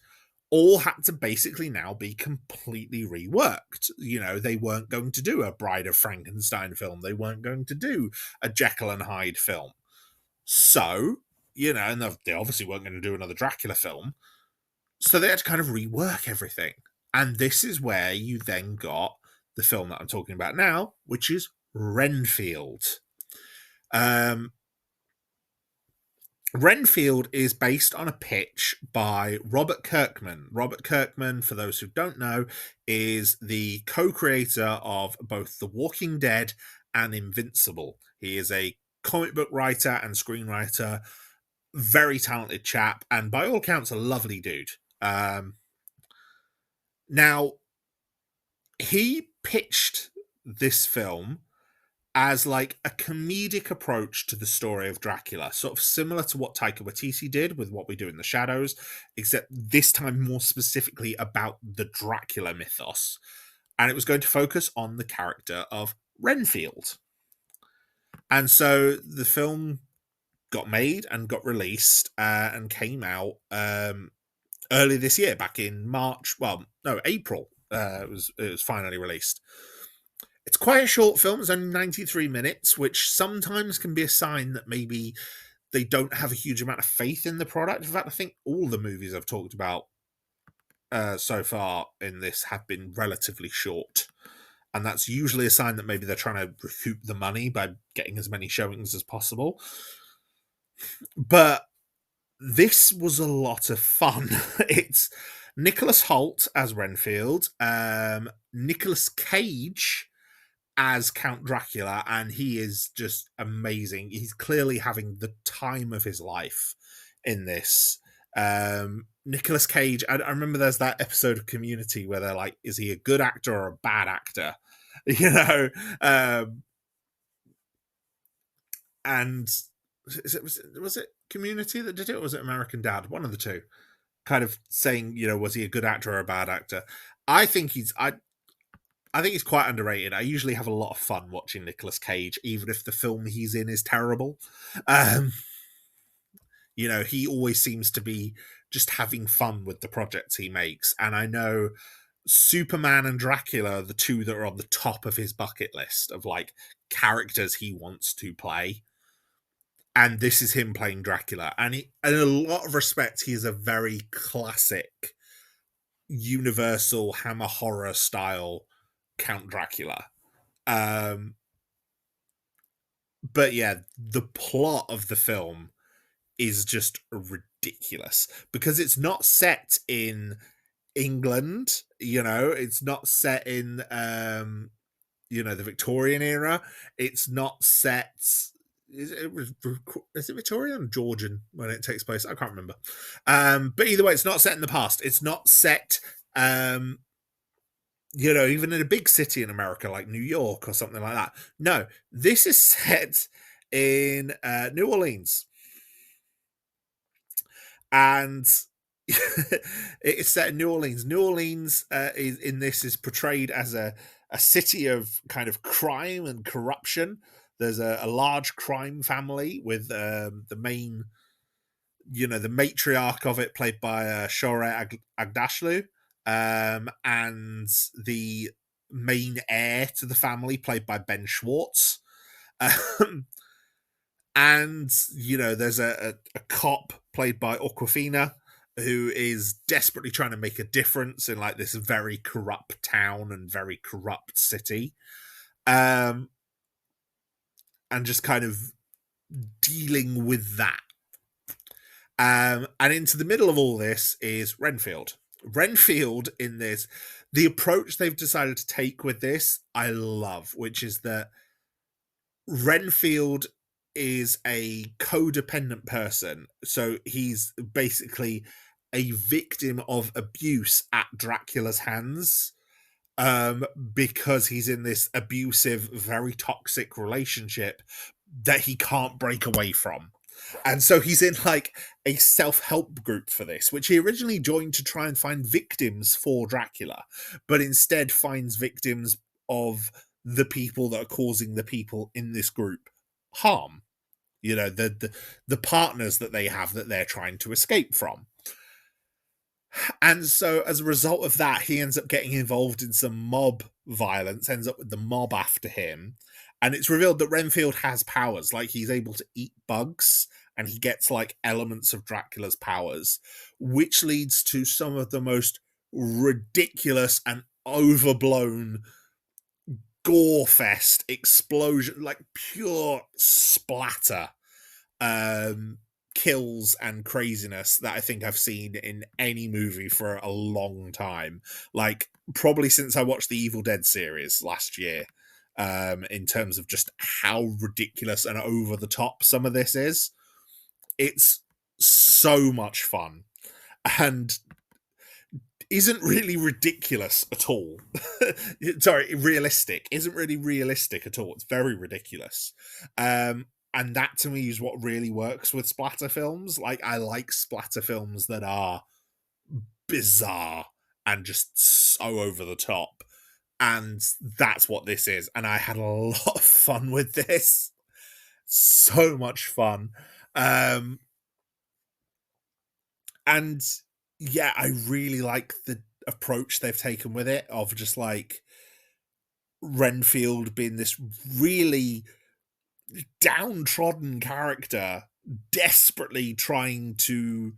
all had to basically now be completely reworked. You know, they weren't going to do a Bride of Frankenstein film. They weren't going to do a Jekyll and Hyde film. So, you know, and they obviously weren't going to do another Dracula film. So they had to kind of rework everything. And this is where you then got the film that I'm talking about now, which is Renfield. Renfield is based on a pitch by Robert Kirkman. Robert Kirkman, for those who don't know, is the co-creator of both The Walking Dead and Invincible. He is a comic book writer and screenwriter, very talented chap, and by all accounts, a lovely dude. Now, he pitched this film as like a comedic approach to the story of Dracula, sort of similar to what Taika Waititi did with What We Do in the Shadows, except this time more specifically about the Dracula mythos. And it was going to focus on the character of Renfield. And so the film got made and got released and came out early this year, back in March. Well, no, April. It was finally released. It's quite a short film. It's only 93 minutes, which sometimes can be a sign that maybe they don't have a huge amount of faith in the product. In fact, I think all the movies I've talked about so far in this have been relatively short. And that's usually a sign that maybe they're trying to recoup the money by getting as many showings as possible. But this was a lot of fun. It's Nicholas Hoult as Renfield, Nicolas Cage as Count Dracula, and he is just amazing. He's clearly having the time of his life in this. Nicolas Cage, I remember there's that episode of Community where they're like, is he a good actor or a bad actor? You know, and was it Community that did it, or was it American Dad? One of the two. Kind of saying, you know, was he a good actor or a bad actor? I think I think he's quite underrated. I usually have a lot of fun watching Nicolas Cage, even if the film he's in is terrible. Um, he always seems to be just having fun with the projects he makes. And I know Superman and Dracula are the two that are on the top of his bucket list of like characters he wants to play. And this is him playing Dracula. And in a lot of respects, he is a very classic, universal Hammer horror style Count Dracula. Um, but yeah, the plot of the film is just ridiculous because it's not set in England, it's not set in the Victorian era. It's not set is it Victorian or Georgian when it takes place? I can't remember. But either way, it's not set in the past. It's not set even in a big city in America like New York or something like that. No, this is set in New Orleans. And it's set in New Orleans. New Orleans is portrayed as a city of kind of crime and corruption. There's a large crime family with the main, the matriarch of it played by Shore Agdashlu, and the main heir to the family played by Ben Schwartz. And there's a cop played by Aquafina who is desperately trying to make a difference in like this very corrupt town and very corrupt city, and just kind of dealing with that. And into the middle of all this is Renfield. Renfield in this, the approach they've decided to take with this, I love, which is that Renfield is a codependent person. So he's basically a victim of abuse at Dracula's hands, because he's in this abusive, very toxic relationship that he can't break away from. And so he's in like a self-help group for this, which he originally joined to try and find victims for Dracula, but instead finds victims of the people that are causing the people in this group harm. The partners that they have that they're trying to escape from. And so as a result of that, he ends up getting involved in some mob violence, ends up with the mob after him. And it's revealed that Renfield has powers, like he's able to eat bugs and he gets like elements of Dracula's powers, which leads to some of the most ridiculous and overblown gore fest explosion, like pure splatter kills and craziness that I think I've seen in any movie for a long time. Like probably since I watched the Evil Dead series last year, in terms of just how ridiculous and over the top some of this is. It's so much fun and isn't really ridiculous at all. Sorry, realistic. Isn't really realistic at all. It's very ridiculous. And that to me is what really works with splatter films. Like I like splatter films that are bizarre and just so over the top. And that's what this is. And I had a lot of fun with this. So much fun. And yeah, I really like the approach they've taken with it of just like Renfield being this really downtrodden character desperately trying to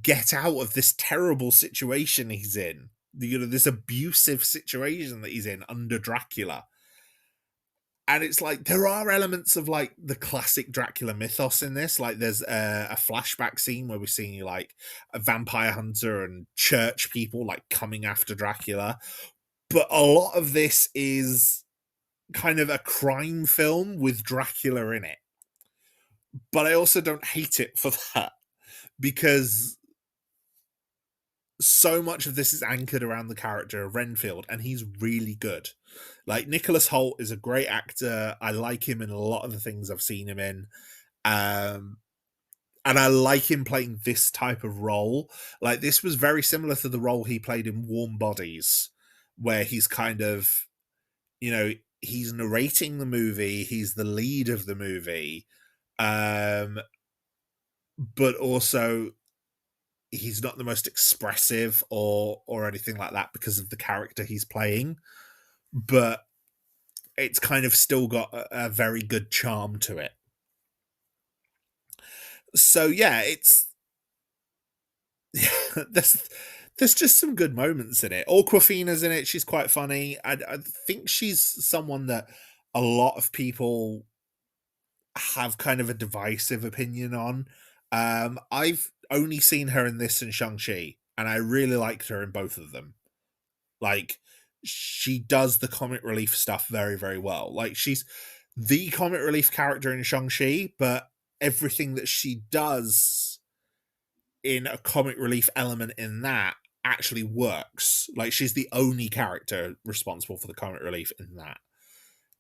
get out of this terrible situation he's in, this abusive situation that he's in under Dracula. And it's like there are elements of like the classic Dracula mythos in this. Like there's a flashback scene where we're seeing like a vampire hunter and church people like coming after Dracula, but a lot of this is kind of a crime film with Dracula in it. But I also don't hate it for that, because so much of this is anchored around the character of Renfield, and he's really good. Like Nicholas Hoult is a great actor. I like him in a lot of the things I've seen him in. And I like him playing this type of role. Like this was very similar to the role he played in Warm Bodies, where he's kind of, you know, he's narrating the movie, he's the lead of the movie, um, but also he's not the most expressive or anything like that because of the character he's playing, but it's kind of still got a very good charm to it. So yeah, it's there's there's just some good moments in it. Aquafina's in it. She's quite funny. I think she's someone that a lot of people have kind of a divisive opinion on. I've only seen her in this and Shang-Chi, and I really liked her in both of them. Like, she does the comic relief stuff very, very well. Like, she's the comic relief character in Shang-Chi, but everything that she does in a comic relief element in that actually works. Like, she's the only character responsible for the comic relief in that.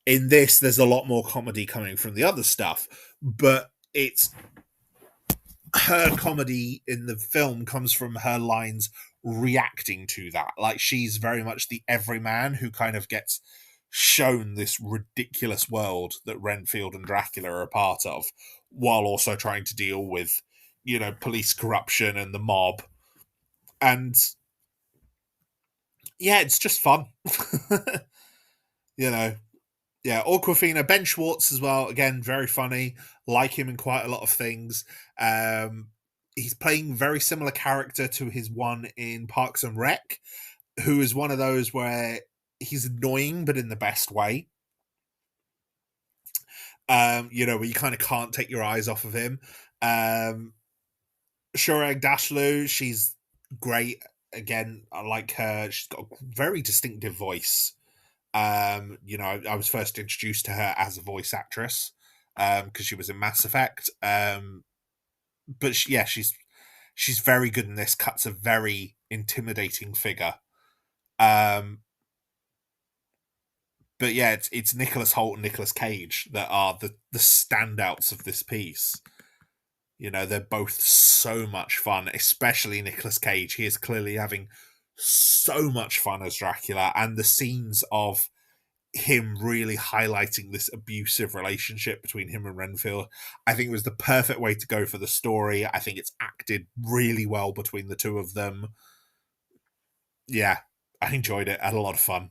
In this, there's a lot more comedy coming from the other stuff, but it's her comedy in the film comes from her lines reacting to that. Like, she's very much the everyman who kind of gets shown this ridiculous world that Renfield and Dracula are a part of, while also trying to deal with, you know, police corruption and the mob. And yeah, it's just fun. You know, yeah, Aquafina, Ben Schwartz as well. Again, very funny. Like him in quite a lot of things. He's playing very similar character to his one in Parks and Rec, who is one of those where he's annoying, but in the best way. You know, where you kind of can't take your eyes off of him. Shoreg Dashlu, she's great. Again, I like her. She's got a very distinctive voice. You know, I was first introduced to her as a voice actress because she was in Mass Effect. But yeah, she's very good in this. Cuts a very intimidating figure. Um, but yeah, it's Nicholas Hoult and Nicolas Cage that are the standouts of this piece. You know, they're both so much fun, especially Nicolas Cage. He is clearly having so much fun as Dracula, and the scenes of him really highlighting this abusive relationship between him and Renfield, I think it was the perfect way to go for the story. I think it's acted really well between the two of them. Yeah, I enjoyed it. I had a lot of fun.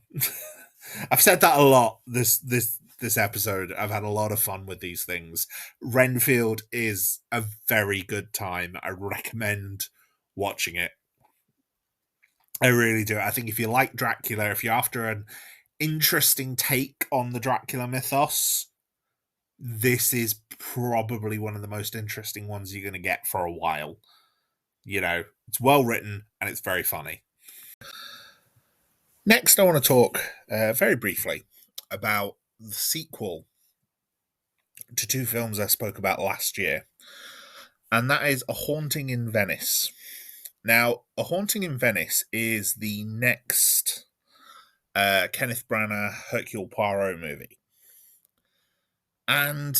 I've said that a lot this episode. I've had a lot of fun with these things. Renfield is a very good time. I recommend watching it. I really do. I think if you like Dracula, if you're after an interesting take on the Dracula mythos, this is probably one of the most interesting ones you're going to get for a while. You know, it's well written and it's very funny. Next, I want to talk very briefly about the sequel to two films I spoke about last year, and that is A Haunting in Venice. Now, A Haunting in Venice is the next Kenneth Branagh Hercule Poirot movie. And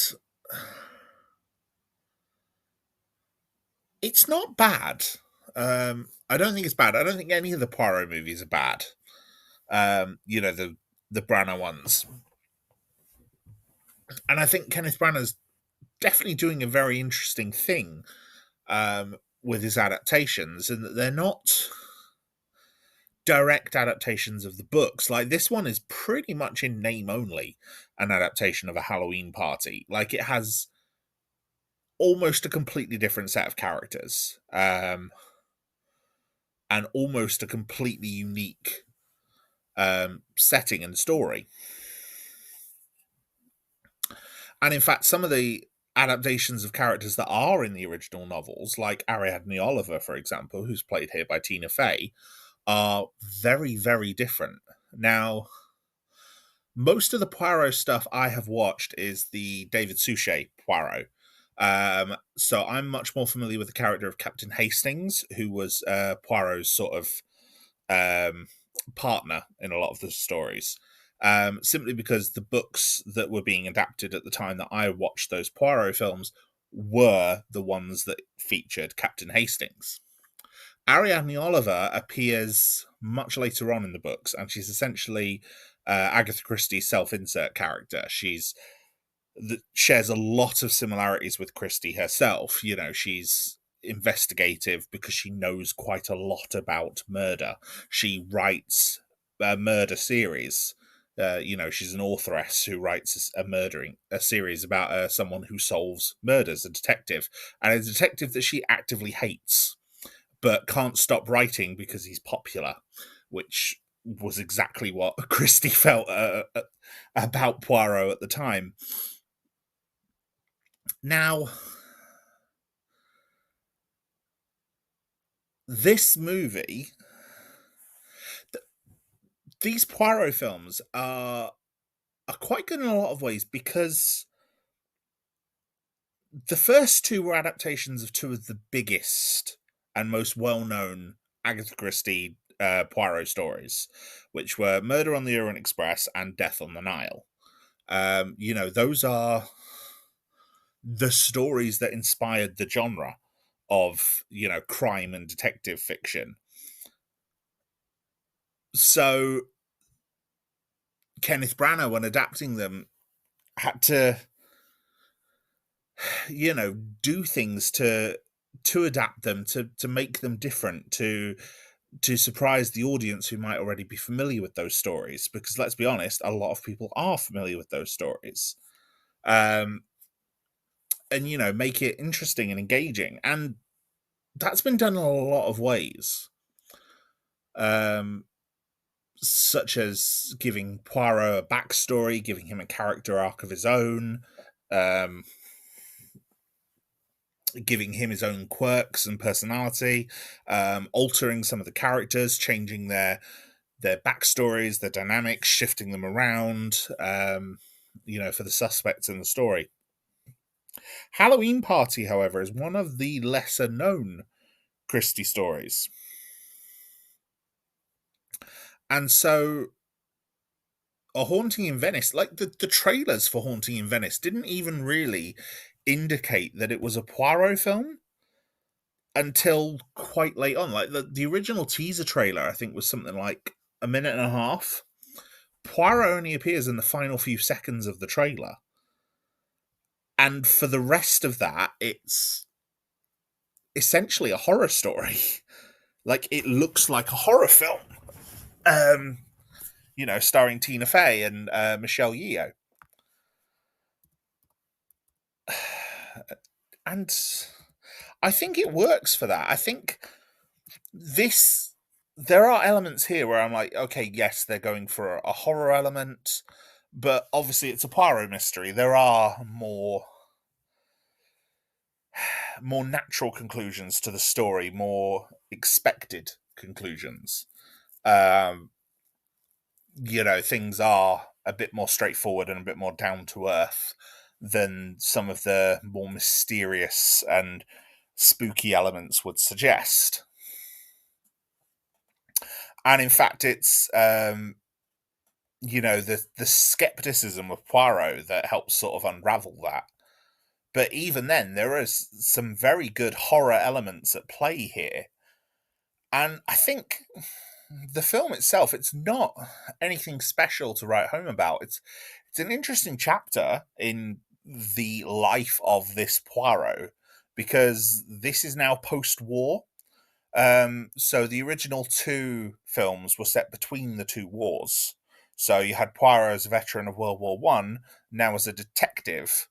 it's not bad. I don't think it's bad. I don't think any of the Poirot movies are bad. You know, the Branagh ones. And I think Kenneth Branagh's definitely doing a very interesting thing with his adaptations, and that they're not direct adaptations of the books. Like, this one is pretty much in name only an adaptation of A Halloween Party. Like, it has almost a completely different set of characters, and almost a completely unique setting and story. And in fact, some of the adaptations of characters that are in the original novels, like Ariadne Oliver, for example, who's played here by Tina Fey, are very, very different. Now, most of the Poirot stuff I have watched is the David Suchet Poirot. So I'm much more familiar with the character of Captain Hastings, who was Poirot's sort of partner in a lot of the stories. Simply because the books that were being adapted at the time that I watched those Poirot films were the ones that featured Captain Hastings. Ariadne Oliver appears much later on in the books, and she's essentially Agatha Christie's self-insert character. She's that shares a lot of similarities with Christie herself. You know, she's investigative because she knows quite a lot about murder. She writes a murder series. She's an authoress who writes a series about someone who solves murders, a detective, and a detective that she actively hates, but can't stop writing because he's popular, which was exactly what Christie felt about Poirot at the time. Now, this movie, these Poirot films are quite good in a lot of ways because the first two were adaptations of two of the biggest and most well-known Agatha Christie Poirot stories, which were Murder on the Orient Express and Death on the Nile. Those are the stories that inspired the genre of, crime and detective fiction. So Kenneth Branagh, when adapting them, had to, do things to adapt them, to make them different, to surprise the audience who might already be familiar with those stories. Because let's be honest, a lot of people are familiar with those stories. And make it interesting and engaging. And that's been done in a lot of ways. Such as giving Poirot a backstory, giving him a character arc of his own, giving him his own quirks and personality, altering some of the characters, changing their backstories, their dynamics, shifting them around, for the suspects in the story. Halloween Party, however, is one of the lesser known Christie stories. And so A Haunting in Venice, like the trailers for Haunting in Venice didn't even really indicate that it was a Poirot film until quite late on. Like the original teaser trailer, I think, was something like a minute and a half. Poirot only appears in the final few seconds of the trailer. And for the rest of that, it's essentially a horror story. Like, it looks like a horror film. Starring Tina Fey and Michelle Yeoh. And I think it works for that. I think there are elements here where I'm like, okay, yes, they're going for a horror element, but obviously it's a Poirot mystery. There are more natural conclusions to the story, more expected conclusions. Things are a bit more straightforward and a bit more down to earth than some of the more mysterious and spooky elements would suggest. And in fact, it's the skepticism of Poirot that helps sort of unravel that. But even then, there is some very good horror elements at play here. And I think the film itself, it's not anything special to write home about. It's an interesting chapter in the life of this Poirot, because this is now post-war. So the original two films were set between the two wars. So you had Poirot as a veteran of World War One, now as a detective,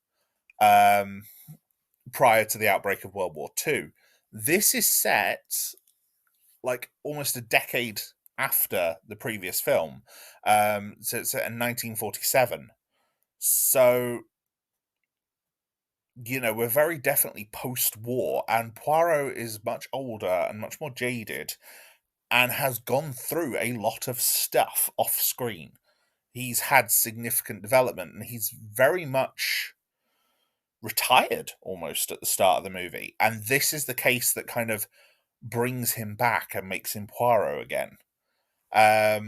prior to the outbreak of World War Two. This is set like almost a decade after the previous film. So it's set in 1947. So, we're very definitely post-war, and Poirot is much older and much more jaded and has gone through a lot of stuff off screen. He's had significant development, and he's very much retired almost at the start of the movie. And this is the case that kind of brings him back and makes him Poirot again. I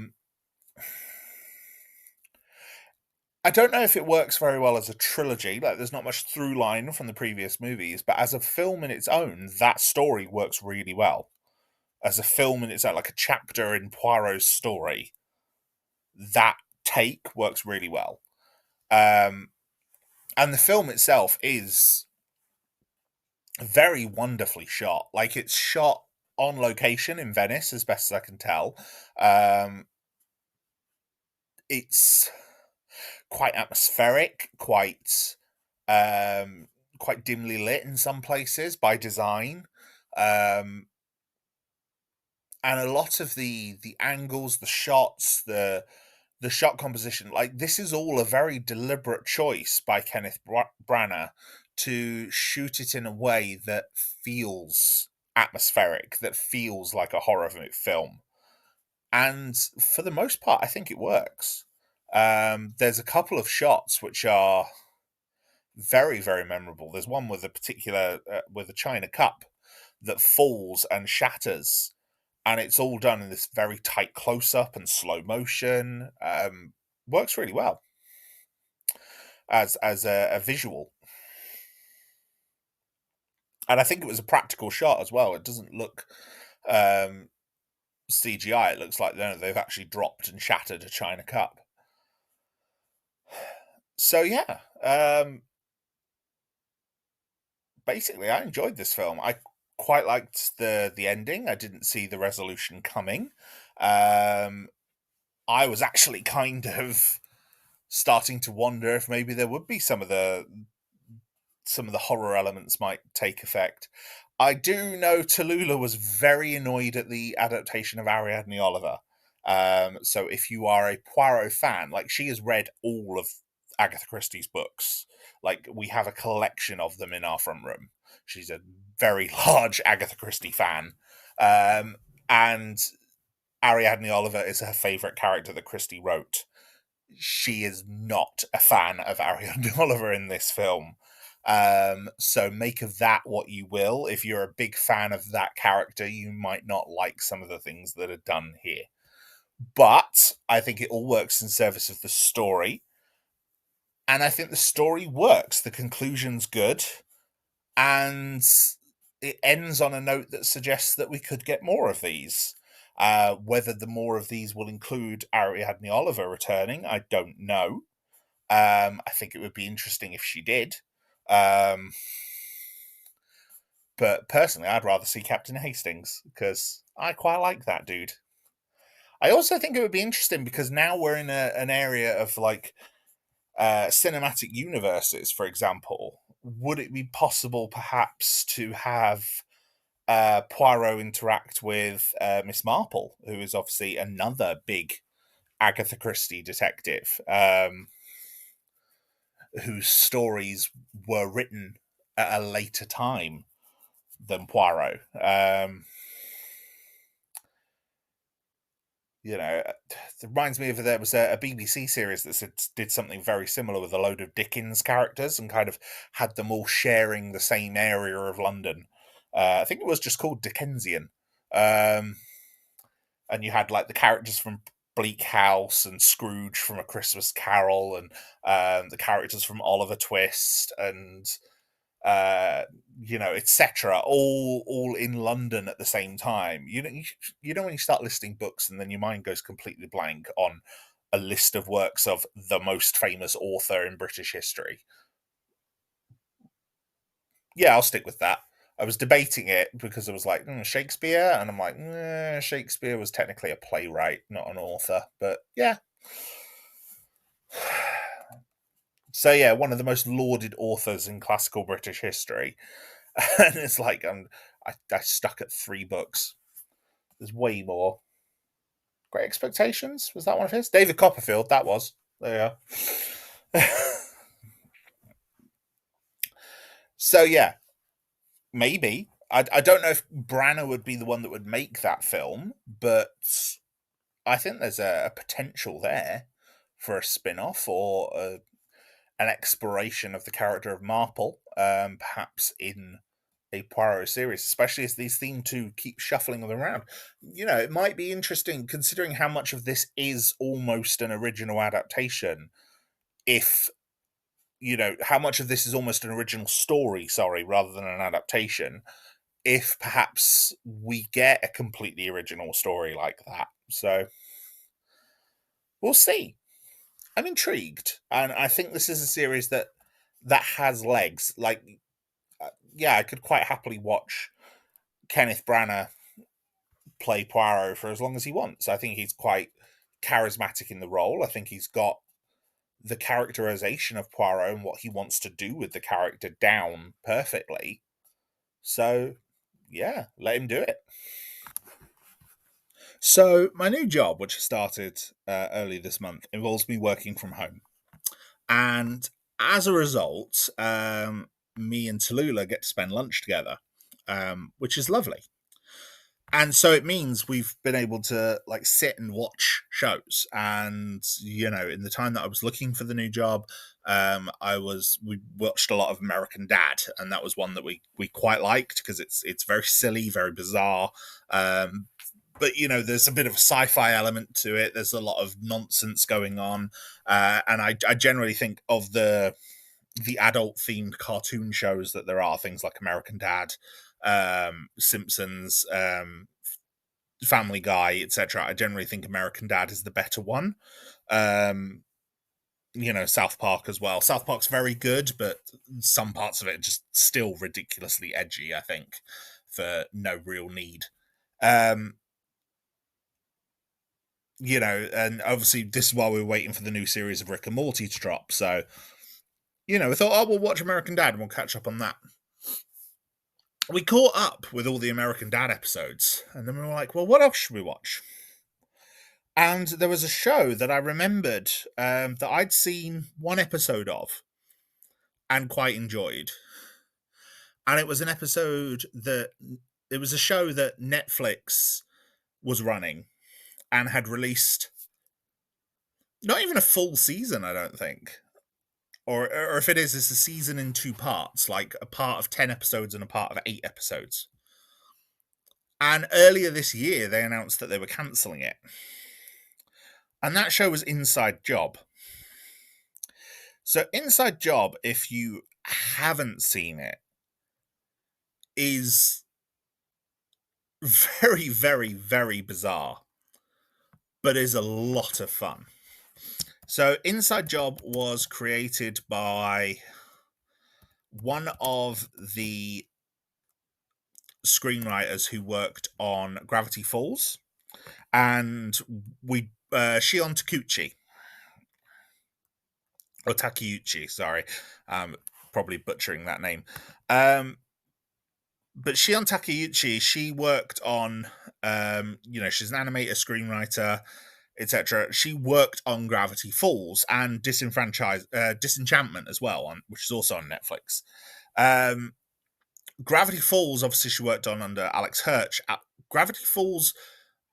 don't know if it works very well as a trilogy. Like, there's not much through line from the previous movies, but as a film in its own, that story works really well. as a film in itself, like a chapter in Poirot's story, that take works really well. And the film itself is very wonderfully shot. Like, it's shot on location in Venice, as best as I can tell. It's quite atmospheric, um, quite dimly lit in some places by design. Um, and a lot of the angles, the shots, the shot composition, like, this is all a very deliberate choice by Kenneth Branagh to shoot it in a way that feels atmospheric, that feels like a horror film. And for the most part, I think it works. There's a couple of shots which are very, very memorable. There's one with a particular with a china cup that falls and shatters, and it's all done in this very tight close up and slow motion. Works really well as a visual, and I think it was a practical shot as well. It doesn't look CGI. It looks like they've actually dropped and shattered a china cup. So yeah, basically, I enjoyed this film. I quite liked the ending. I didn't see the resolution coming. I was actually kind of starting to wonder if maybe there would be some of the horror elements might take effect. I do know Tallulah was very annoyed at the adaptation of Ariadne Oliver. So if you are a Poirot fan, like, she has read all of Agatha Christie's books. Like, we have a collection of them in our front room. She's a very large Agatha Christie fan. And Ariadne Oliver is her favourite character that Christie wrote. She is not a fan of Ariadne Oliver in this film. So make of that what you will. If you're a big fan of that character, you might not like some of the things that are done here. But I think it all works in service of the story. And I think the story works. The conclusion's good. And it ends on a note that suggests that we could get more of these. Whether the more of these will include Ariadne Oliver returning, I don't know. I think it would be interesting if she did. But personally, I'd rather see Captain Hastings, because I quite like that dude. I also think it would be interesting because now we're in an area of, like, cinematic universes, for example. Would it be possible perhaps to have Poirot interact with Miss Marple, who is obviously another big Agatha Christie detective, whose stories were written at a later time than Poirot? It reminds me of, there was a BBC series that did something very similar with a load of Dickens characters and kind of had them all sharing the same area of London. I think it was just called Dickensian. And you had, like, the characters from Bleak House and Scrooge from A Christmas Carol, and the characters from Oliver Twist, and etc., all in London at the same time. When you start listing books and then your mind goes completely blank on a list of works of the most famous author in British history. Yeah, I'll stick with that. I was debating it because I was like, Shakespeare, and I'm like, Shakespeare was technically a playwright, not an author, but yeah. So yeah, one of the most lauded authors in classical British history. And it's like, I stuck at 3 books. There's way more. Great Expectations, was that one of his? David Copperfield, that was. There you go. So yeah, maybe. I don't know if Branagh would be the one that would make that film, but I think there's a potential there for a spin-off or an exploration of the character of Marple, perhaps in a Poirot series, especially as these seem to keep shuffling them around. It might be interesting, considering how much of this is almost an original adaptation, if, how much of this is almost an original story, sorry, rather than an adaptation. if perhaps we get a completely original story like that. So we'll see. I'm intrigued, and I think this is a series that has legs. Like, yeah, I could quite happily watch Kenneth Branagh play Poirot for as long as he wants. I think he's quite charismatic in the role. I think he's got the characterization of Poirot and what he wants to do with the character down perfectly. So, yeah, let him do it. So, my new job, which started early this month, involves me working from home. And as a result, me and Tallulah get to spend lunch together, which is lovely. And so it means we've been able to like sit and watch shows. And in the time that I was looking for the new job, we watched a lot of American Dad, and that was one that we quite liked because it's very silly, very bizarre. But there's a bit of a sci-fi element to it. There's a lot of nonsense going on, and I generally think of the adult themed cartoon shows that there are, things like American Dad, Simpsons, Family Guy, etc. I generally think American Dad is the better one. South Park as well. South Park's very good, but some parts of it are just still ridiculously edgy, I think, for no real need. And obviously this is while we were waiting for the new series of Rick and Morty to drop. So, we thought, oh, we'll watch American Dad and we'll catch up on that. We caught up with all the American Dad episodes, and then we were like, well, what else should we watch? And there was a show that I remembered that I'd seen one episode of and quite enjoyed. And it was a show that Netflix was running and had released not even a full season, I don't think. Or if it is, it's a season in 2 parts, like a part of 10 episodes and a part of 8 episodes. And earlier this year, they announced that they were cancelling it. And that show was Inside Job. So Inside Job, if you haven't seen it, is very, very, very bizarre, but is a lot of fun. So Inside Job was created by one of the screenwriters who worked on Gravity Falls, and Shion Takeuchi, or Takeuchi, sorry, probably butchering that name. But Shion Takeuchi, she worked on, she's an animator, screenwriter, etc. She worked on Gravity Falls and Disenchantment as well, which is also on Netflix. Gravity Falls, obviously, she worked on under Alex Hirsch. Gravity Falls,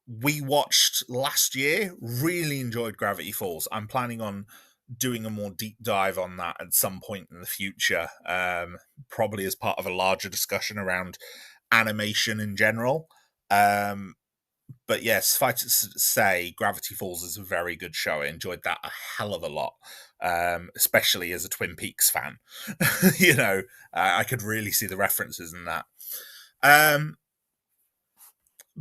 we watched last year. Really enjoyed Gravity Falls. I'm planning on doing a more deep dive on that at some point in the future, probably as part of a larger discussion around animation in general. But yes, suffice to say, Gravity Falls is a very good show. I enjoyed that a hell of a lot, especially as a Twin Peaks fan. I could really see the references in that.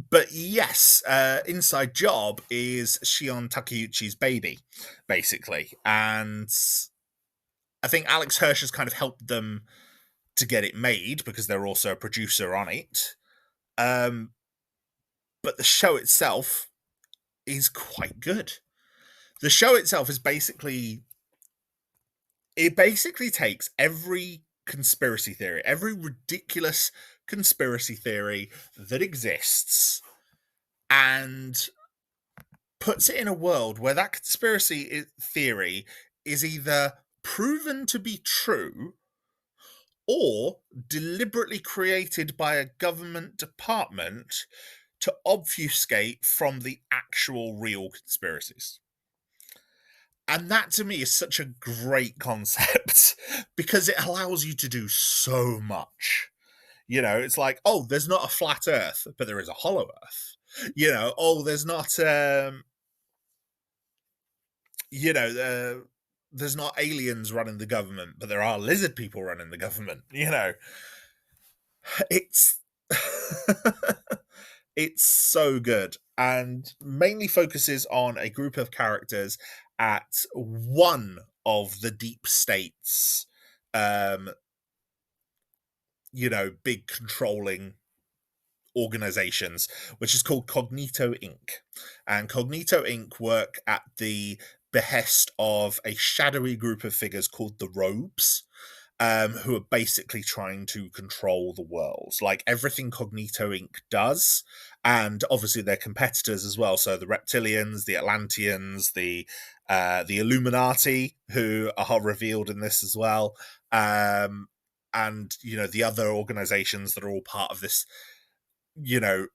But yes, Inside Job is Shion Takeuchi's baby, basically. And I think Alex Hirsch has kind of helped them to get it made because they're also a producer on it. But the show itself is quite good. The show itself is basically takes every conspiracy theory, every ridiculous conspiracy theory that exists, and puts it in a world where that conspiracy theory is either proven to be true or deliberately created by a government department to obfuscate from the actual real conspiracies. And that to me is such a great concept because it allows you to do so much. It's like, oh, there's not a flat earth, but there is a hollow earth. There's not there's not aliens running the government, but there are lizard people running the government. It's It's so good and mainly focuses on a group of characters at one of the deep states, um, big controlling organizations, which is called Cognito Inc. And Cognito Inc. work at the behest of a shadowy group of figures called the Robes, who are basically trying to control the world. Like everything Cognito Inc. does, and obviously their competitors as well. So the Reptilians, the Atlanteans, the Illuminati, who are revealed in this as well. And the other organizations that are all part of this, you know,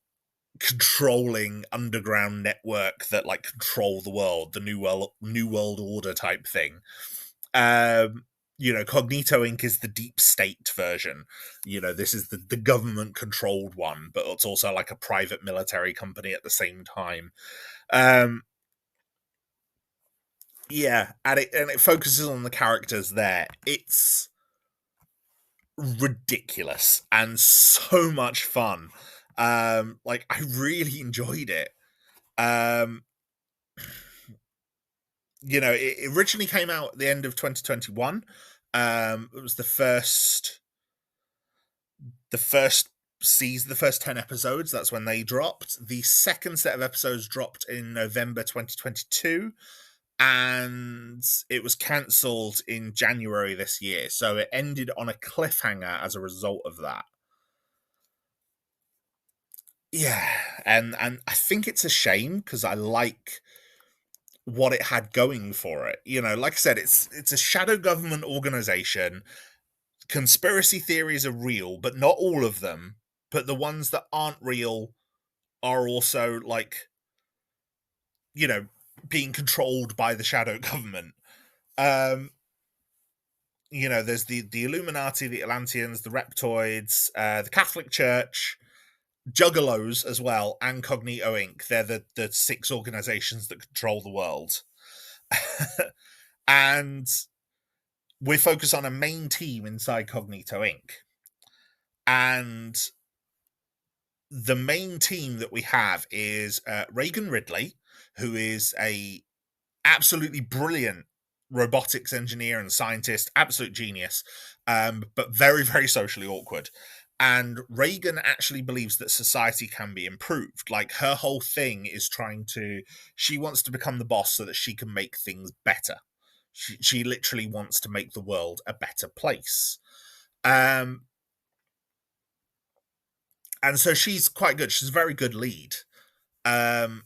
controlling underground network that like control the world, the new world order type thing. Cognito Inc. is the deep state version. This is the government controlled one, but it's also like a private military company at the same time. Um, yeah, and it focuses on the characters there. It's ridiculous and so much fun. Like I really enjoyed it. Um, it originally came out at the end of 2021. It was the first season, the first 10 episodes. That's when they dropped. The second set of episodes dropped in November 2022, and it was cancelled in January this year. So it ended on a cliffhanger as a result of that. Yeah, and I think it's a shame because I like what it had going for it. Like I said, it's a shadow government organization. Conspiracy theories are real, but not all of them. But the ones that aren't real are also like, you know, being controlled by the shadow government. Um, there's the Illuminati, the Atlanteans, the Reptoids, the Catholic Church, Juggalos as well, and Cognito Inc. They're the six organizations that control the world. And we focus on a main team inside Cognito Inc. And the main team that we have is Reagan Ridley, who is a absolutely brilliant robotics engineer and scientist, absolute genius, but very, very socially awkward. And Reagan actually believes that society can be improved. Like her whole thing is she wants to become the boss so that she can make things better. She literally wants to make the world a better place. Um, and so she's quite good. She's a very good lead. Um,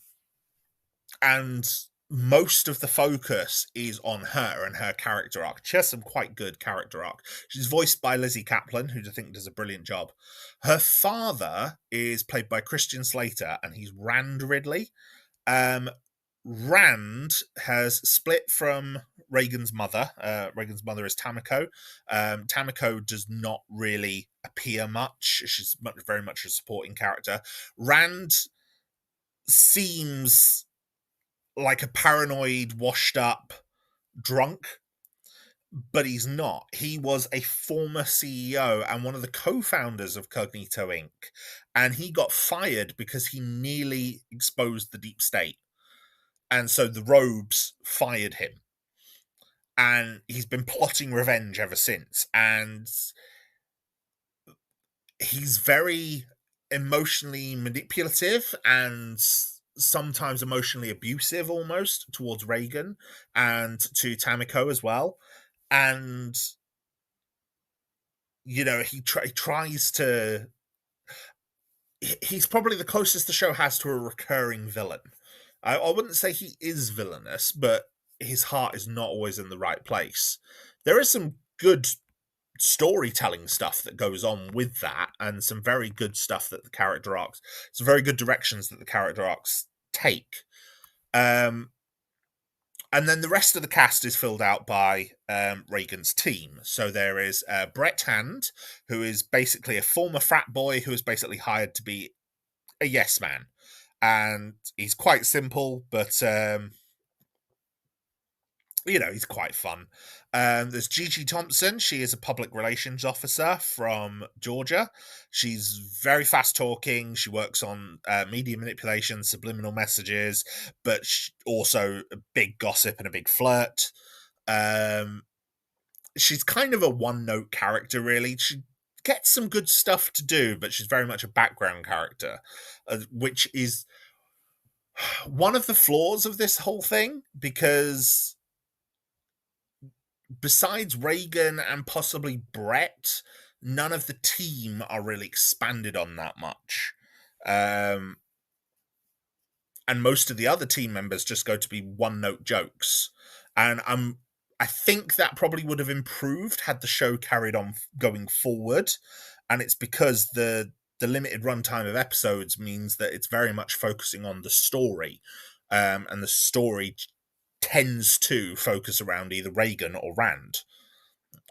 and most of the focus is on her and her character arc. She has some quite good character arc. She's voiced by Lizzie Kaplan, who I think does a brilliant job. Her father is played by Christian Slater, and he's Rand Ridley. Rand has split from Reagan's mother. Reagan's mother is Tamiko. Tamiko does not really appear much. She's very much a supporting character. Rand seems like a paranoid, washed up drunk, but he's not. He was a former CEO and one of the co-founders of Cognito Inc. And he got fired because he nearly exposed the deep state. And so the Robes fired him. And he's been plotting revenge ever since. And he's very emotionally manipulative and sometimes emotionally abusive almost towards Reagan and to Tamiko as well. And he tries to he's probably the closest the show has to a recurring villain. I wouldn't say he is villainous, but his heart is not always in the right place. There is some good storytelling stuff that goes on with that, and some very good stuff that the character arcs, some very good directions that the character arcs take. And then the rest of the cast is filled out by Reagan's team. So there is Brett Hand, who is basically a former frat boy who is basically hired to be a yes man. And he's quite simple, but He's quite fun. There's Gigi Thompson. She is a public relations officer from Georgia. She's very fast talking. She works on media manipulation, subliminal messages, but also a big gossip and a big flirt. Um, she's kind of a one note character, really. She gets some good stuff to do, but she's very much a background character, which is one of the flaws of this whole thing, because besides Reagan and possibly Brett, none of the team are really expanded on that much. Um, and most of the other team members just go to be one note jokes. And I think that probably would have improved had the show carried on going forward. And it's because the limited runtime of episodes means that it's very much focusing on the story. And the story tends to focus around either Reagan or Rand,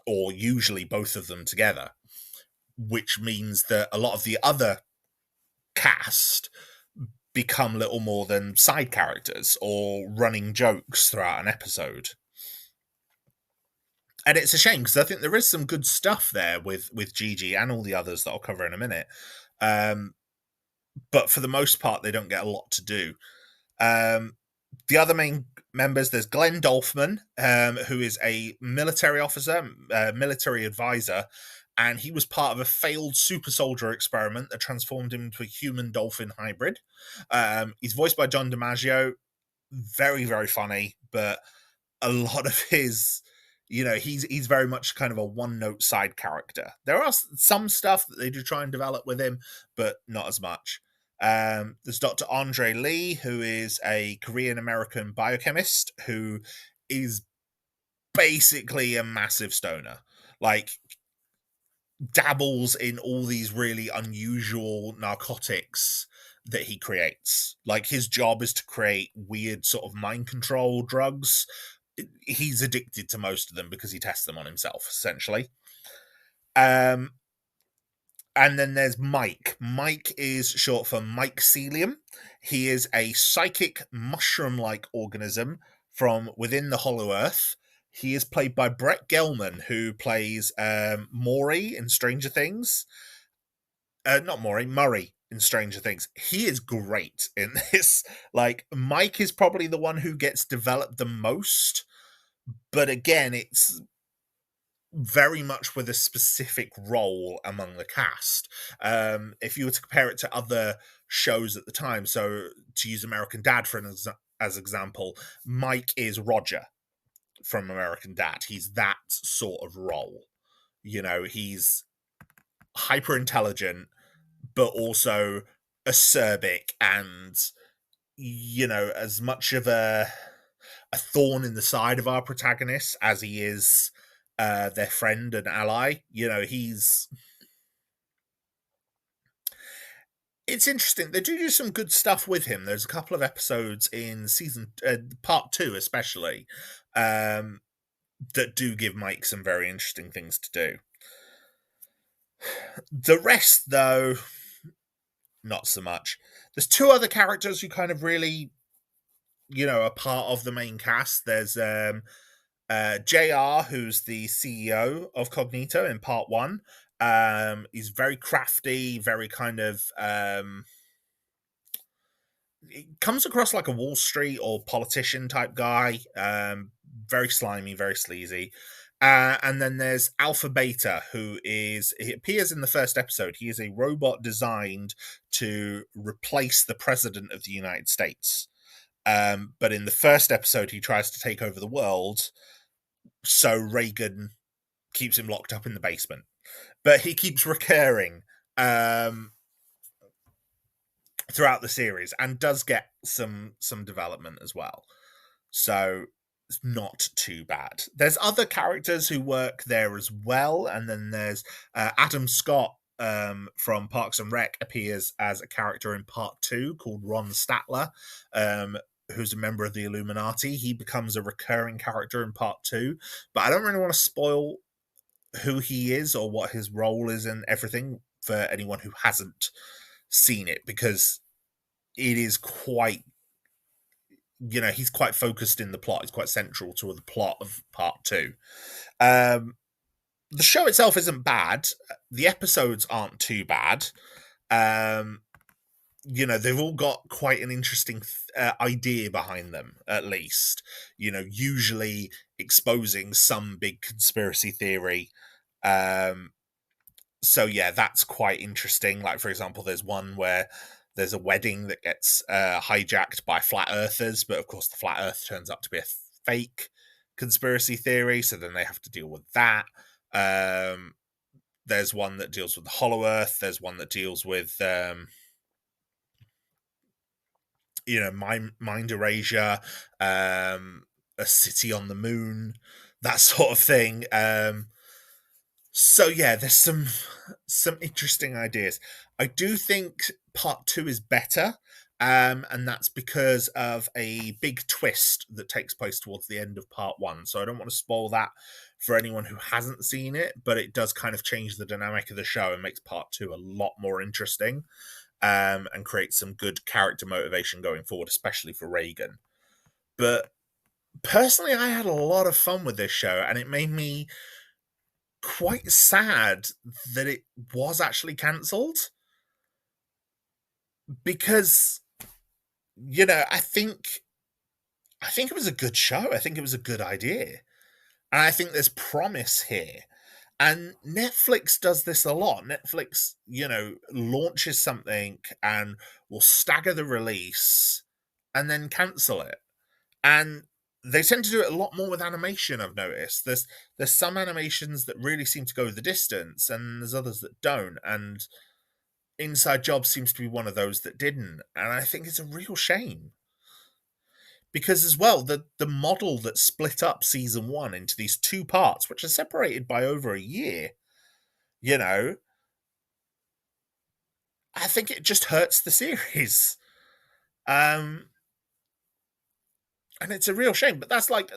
or usually both of them together, which means that a lot of the other cast become little more than side characters or running jokes throughout an episode. And it's a shame, because I think there is some good stuff there with Gigi and all the others that I'll cover in a minute. But for the most part, they don't get a lot to do. The other main members, there's Glenn Dolphman, who is a military officer, military advisor, and he was part of a failed super soldier experiment that transformed him into a human dolphin hybrid. He's voiced by John DiMaggio. Very, very funny, but a lot of his, he's very much kind of a one-note side character. There are some stuff that they do try and develop with him, but not as much. There's Dr. Andre Lee, who is a Korean-American biochemist who is basically a massive stoner. Like, dabbles in all these really unusual narcotics that he creates. Like, his job is to create weird sort of mind control drugs. He's addicted to most of them because he tests them on himself, essentially. And then there's Mike. Mike is short for mycelium. He is a psychic mushroom-like organism from within the Hollow Earth. He is played by Brett Gelman, who plays Maury in Stranger Things. Not Maury, Murray in Stranger Things. He is great in this. Like, Mike is probably the one who gets developed the most, but again, it's very much with a specific role among the cast. If you were to compare it to other shows at the time, so to use American Dad as example, Mike is Roger from American Dad. He's that sort of role. He's hyper intelligent, but also acerbic and, as much of a thorn in the side of our protagonists as he is their friend and ally. It's interesting. They do some good stuff with him. There's a couple of episodes in season part 2 especially that do give Mike some very interesting things to do. The rest, though, not so much. There's 2 other characters who kind of really, are part of the main cast. There's JR, who's the CEO of Cognito in part 1. He's very crafty, very kind of he comes across like a Wall Street or politician type guy. Very slimy, very sleazy. And then there's Alpha Beta, he appears in the first episode. He is a robot designed to replace the president of the United States. But in the first episode, he tries to take over the world, so Reagan keeps him locked up in the basement. But he keeps recurring throughout the series and does get some development as well. So it's not too bad. There's other characters who work there as well, and then there's Adam Scott from Parks and Rec appears as a character in part 2 called Ron Statler, who's a member of the Illuminati. He becomes a recurring character in part 2, but I don't really want to spoil who he is or what his role is and everything for anyone who hasn't seen it, because it is quite he's quite focused in the plot. He's quite central to the plot of part two. Um, the show itself isn't bad. The episodes aren't too bad. Um, they've all got quite an interesting idea behind them, at least. Usually exposing some big conspiracy theory. Um, so yeah, that's quite interesting. Like, for example, there's one where there's a wedding that gets hijacked by flat earthers, but of course the flat earth turns out to be a fake conspiracy theory, so then they have to deal with that. There's one that deals with the hollow earth. There's one that deals with mind erasure, a city on the moon, that sort of thing. So yeah, there's some interesting ideas. I do think part two is better, and that's because of a big twist that takes place towards the end of part one. So I don't want to spoil that for anyone who hasn't seen it, but it does kind of change the dynamic of the show and makes part two a lot more interesting, and create some good character motivation going forward, especially for Reagan. But personally, I had a lot of fun with this show, and it made me quite sad that it was actually cancelled, because I think it was a good show. I think it was a good idea, and I think there's promise here. And Netflix does this a lot. Netflix, launches something and will stagger the release and then cancel it. And they tend to do it a lot more with animation, I've noticed. There's some animations that really seem to go the distance, and there's others that don't. And Inside Job seems to be one of those that didn't. And I think it's a real shame. Because as well, the model that split up season one into these two parts, which are separated by over a year, you know, I think it just hurts the series. Um, and it's a real shame, but that's like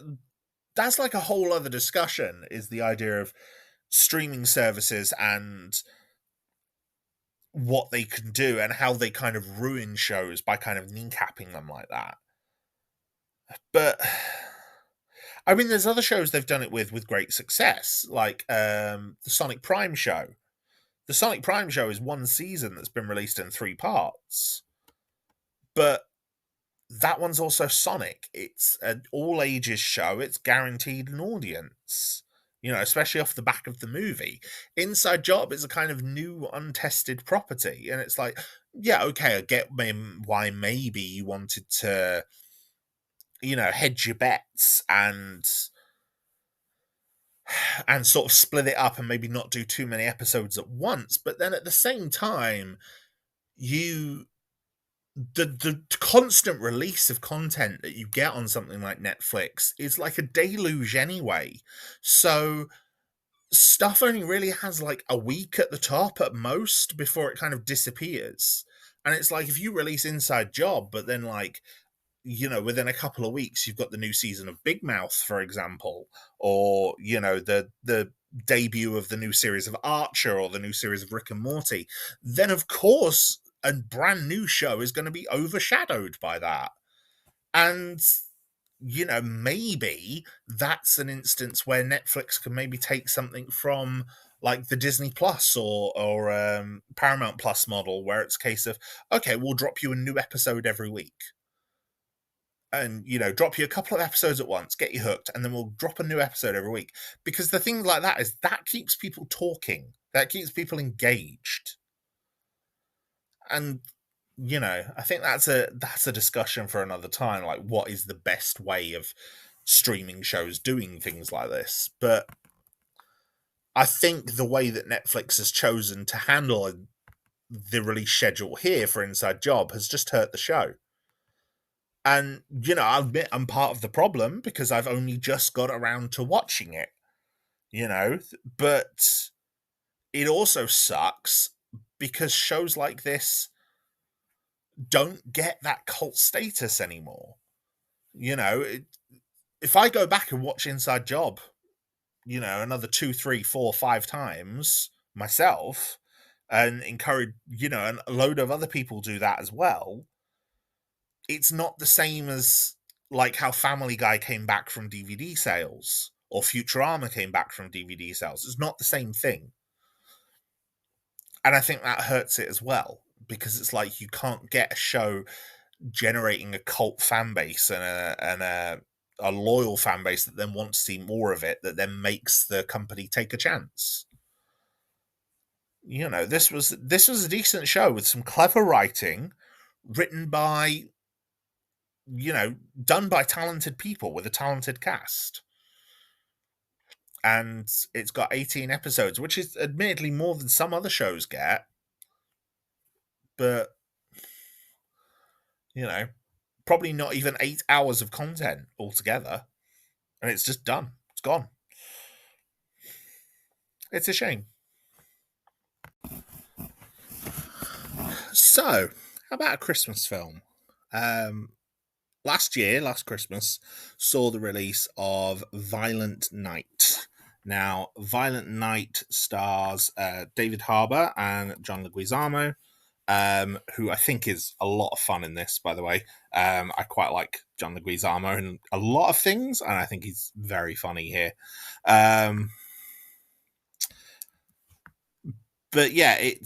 a whole other discussion, is the idea of streaming services and what they can do and how they kind of ruin shows by kind of kneecapping them like that. But I mean, there's other shows they've done it with great success, like the Sonic Prime show. The Sonic Prime show is one season that's been released in three parts, but that one's also Sonic. It's an all ages show. It's guaranteed an audience, especially off the back of the movie. Inside Job is a kind of new, untested property, and it's like, yeah, okay, I get why maybe you wanted to, hedge your bets and sort of split it up and maybe not do too many episodes at once. But then at the same time, the constant release of content that you get on something like Netflix is like a deluge anyway. So stuff only really has like a week at the top at most before it kind of disappears. And it's like, if you release Inside Job, but then like, within a couple of weeks, you've got the new season of Big Mouth, for example, or, the debut of the new series of Archer or the new series of Rick and Morty, then of course a brand new show is going to be overshadowed by that. And, maybe that's an instance where Netflix can maybe take something from like the Disney Plus or Paramount Plus model, where it's a case of, okay, we'll drop you a new episode every week, and drop you a couple of episodes at once, get you hooked, and then we'll drop a new episode every week. Because the thing like that is that keeps people talking, that keeps people engaged. And I think that's a discussion for another time, like what is the best way of streaming shows doing things like this. But I think the way that Netflix has chosen to handle the release schedule here for Inside Job has just hurt the show. And, I'll admit I'm part of the problem because I've only just got around to watching it, but it also sucks because shows like this don't get that cult status anymore. If I go back and watch Inside Job, another 2, 3, 4, 5 times myself, and encourage, and a load of other people do that as well, it's not the same as like how Family Guy came back from DVD sales or Futurama came back from DVD sales. It's not the same thing. And I think that hurts it as well because it's like you can't get a show generating a cult fan base and a loyal fan base that then wants to see more of it, that then makes the company take a chance. You know, this was a decent show with some clever writing, written by, done by talented people with a talented cast. And it's got 18 episodes, which is admittedly more than some other shows get. But, you know, probably not even 8 hours of content altogether. And it's just done. It's gone. It's a shame. So, how about a Christmas film? Last Christmas, saw the release of Violent Night. Now, Violent Night stars David Harbour and John Leguizamo, who I think is a lot of fun in this, by the way. I quite like John Leguizamo in a lot of things, and I think he's very funny here. But yeah, it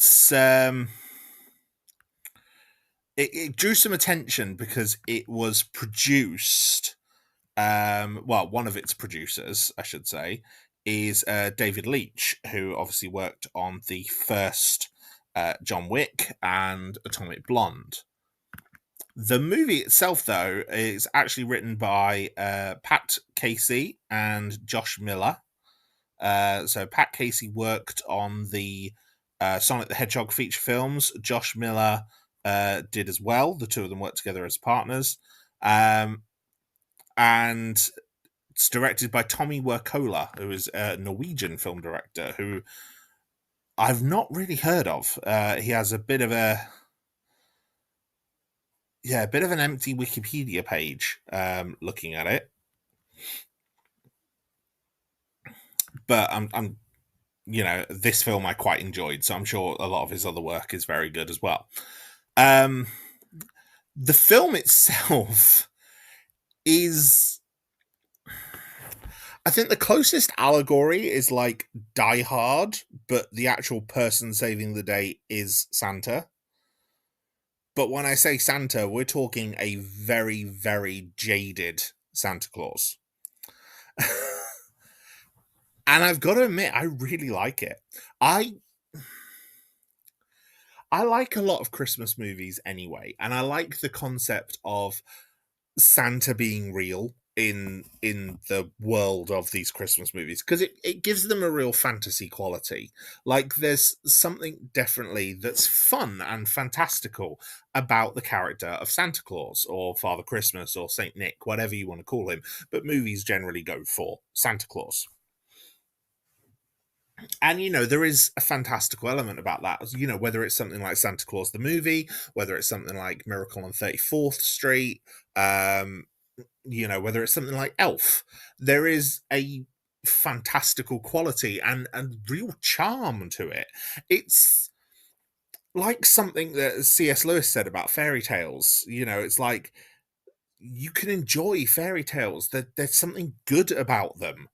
drew some attention because it was produced. One of its producers, I should say, is David Leitch, who obviously worked on the first John Wick and Atomic Blonde. The movie itself, though, is actually written by Pat Casey and Josh Miller. So Pat Casey worked on the Sonic the Hedgehog feature films. Josh Miller did as well. The two of them worked together as partners. And it's directed by Tommy Wirkola, who is a Norwegian film director who I've not really heard of. He has a bit of an empty Wikipedia page looking at it. But I'm this film I quite enjoyed, so I'm sure a lot of his other work is very good as well. The film itself is, I think the closest allegory is like Die Hard, but the actual person saving the day is Santa. But when I say Santa, we're talking a very, very jaded Santa Claus. And I've got to admit, I really like it. I like a lot of Christmas movies anyway, and I like the concept of Santa being real in the world of these Christmas movies, because it gives them a real fantasy quality. Like, there's something definitely that's fun and fantastical about the character of Santa Claus or Father Christmas or Saint Nick, whatever you want to call him, but movies generally go for Santa Claus. And there is a fantastical element about that, whether it's something like Santa Claus the movie, whether it's something like Miracle on 34th Street, whether it's something like Elf. There is a fantastical quality and real charm to it. It's like something that C.S. Lewis said about fairy tales. It's like you can enjoy fairy tales, that there's something good about them.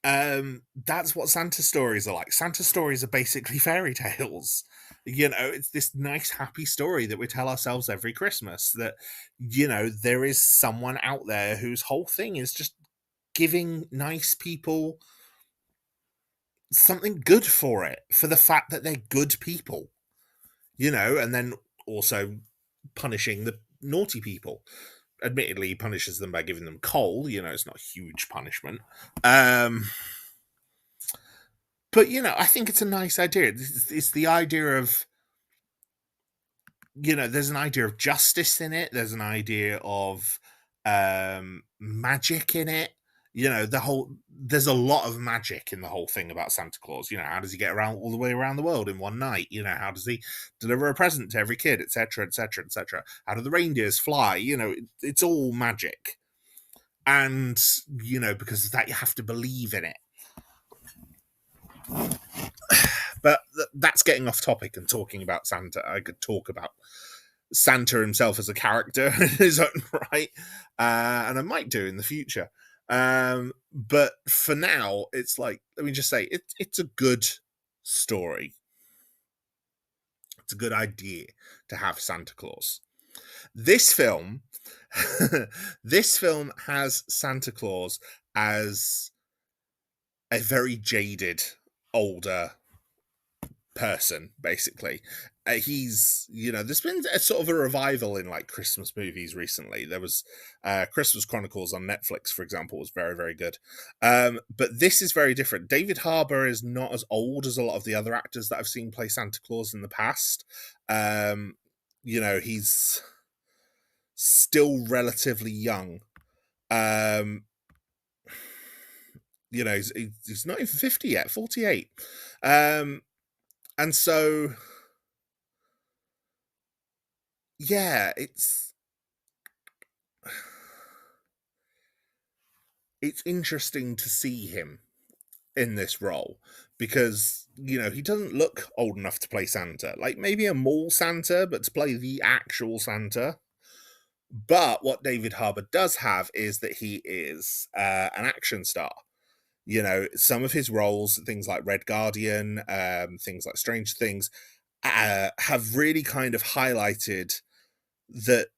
That's what Santa stories are like. Santa stories are basically fairy tales. It's this nice, happy story that we tell ourselves every Christmas, that, there is someone out there whose whole thing is just giving nice people something good for it, for the fact that they're good people, and then also punishing the naughty people. Admittedly, he punishes them by giving them coal. It's not a huge punishment. But, I think it's a nice idea. It's the idea of, there's an idea of justice in it. There's an idea of magic in it. There's a lot of magic in the whole thing about Santa Claus. How does he get around all the way around the world in one night? How does he deliver a present to every kid, etc., etc., etc.? How do the reindeers fly? It's all magic. And, because of that, you have to believe in it. But that's getting off topic and talking about Santa. I could talk about Santa himself as a character in his own right, and I might do in the future. But for now, it's like, let me just say, it's a good story. It's a good idea to have Santa Claus. This film, this film has Santa Claus as a very jaded older person, basically. He's, there's been a sort of a revival in like Christmas movies recently. There was Christmas Chronicles on Netflix, for example, was very, very good. But this is very different. David Harbour is not as old as a lot of the other actors that I've seen play Santa Claus in the past. He's still relatively young. He's not even 50 yet, 48. And so, yeah, it's interesting to see him in this role because, he doesn't look old enough to play Santa. Like maybe a mall Santa, but to play the actual Santa. But what David Harbour does have is that he is an action star. Some of his roles, things like Red Guardian, things like Strange Things, have really kind of highlighted that,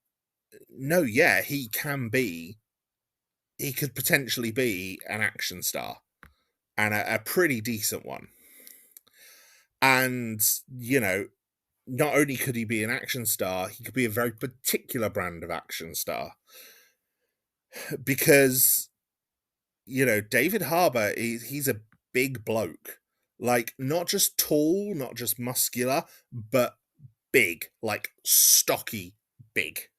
no, yeah, he could potentially be an action star and a pretty decent one. And, not only could he be an action star, he could be a very particular brand of action star. Because, David Harbour, he's a big bloke. Like, not just tall, not just muscular, but big, like stocky big.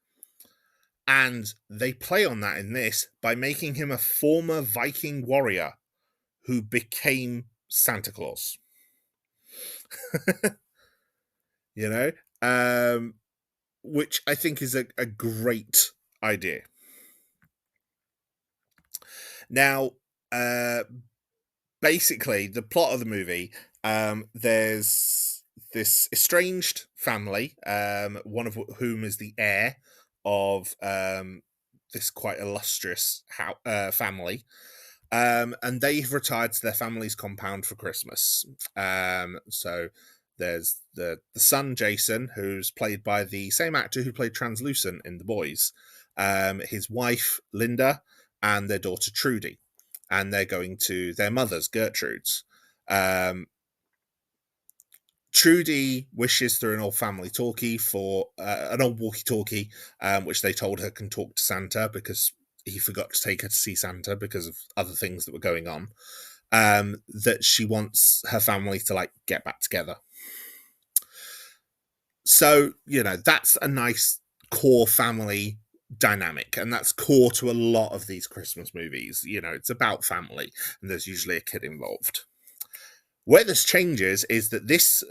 And they play on that in this by making him a former Viking warrior who became Santa Claus. Which I think is a great idea. Now, basically, the plot of the movie, there's this estranged family, one of whom is the heir of this quite illustrious family. And they've retired to their family's compound for Christmas. So there's the son, Jason, who's played by the same actor who played Translucent in The Boys, his wife, Linda, and their daughter, Trudy. And they're going to their mother's, Gertrude's. Trudy wishes through an old family talkie for an old walkie-talkie, which they told her can talk to Santa because he forgot to take her to see Santa because of other things that were going on, that she wants her family to like get back together. So, that's a nice core family dynamic, and that's core to a lot of these Christmas movies. It's about family, and there's usually a kid involved. Where this changes is that this,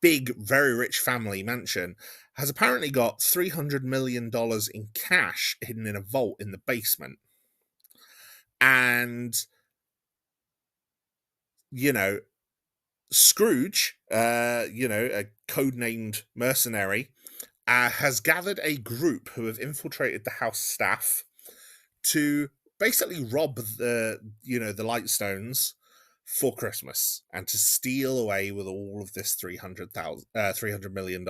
big, very rich family mansion has apparently got $300 million in cash hidden in a vault in the basement. And, Scrooge, a codenamed mercenary, has gathered a group who have infiltrated the house staff to basically rob the Lightstones for Christmas and to steal away with all of this $300 million.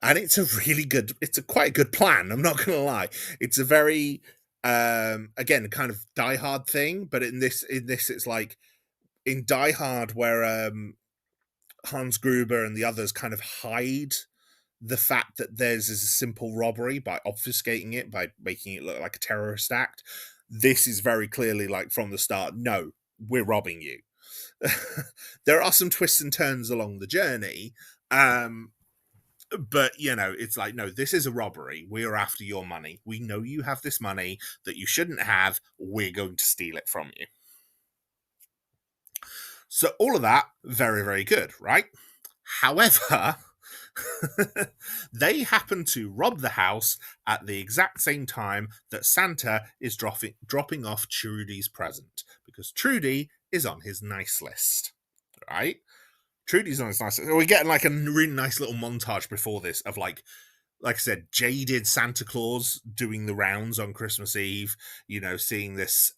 And it's a quite a good plan. I'm not going to lie. It's a very, again, kind of Die Hard thing, but in this, it's like in Die Hard where Hans Gruber and the others kind of hide the fact that theirs is a simple robbery by obfuscating it, by making it look like a terrorist act. This is very clearly like from the start, no, we're robbing you. There are some twists and turns along the journey, but it's like, no, this is a robbery. We're after your money. We know you have this money that you shouldn't have. We're going to steal it from you. So all of that, very, very good, right? However, they happen to rob the house at the exact same time that Santa is dropping off Trudy's present, because Trudy is on his nice list, right? Trudy's always nice. We're getting like a really nice little montage before this of like I said, jaded Santa Claus doing the rounds on Christmas Eve. Seeing this,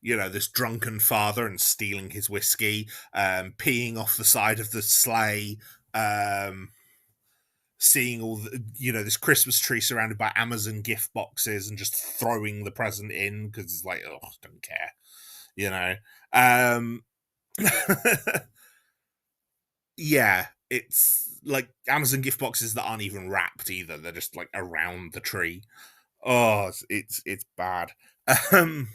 this drunken father and stealing his whiskey, peeing off the side of the sleigh, seeing all this Christmas tree surrounded by Amazon gift boxes and just throwing the present in because it's like, oh, don't care, you know. Um, yeah, it's like Amazon gift boxes that aren't even wrapped either. They're just like around the tree. Oh, it's bad. Um,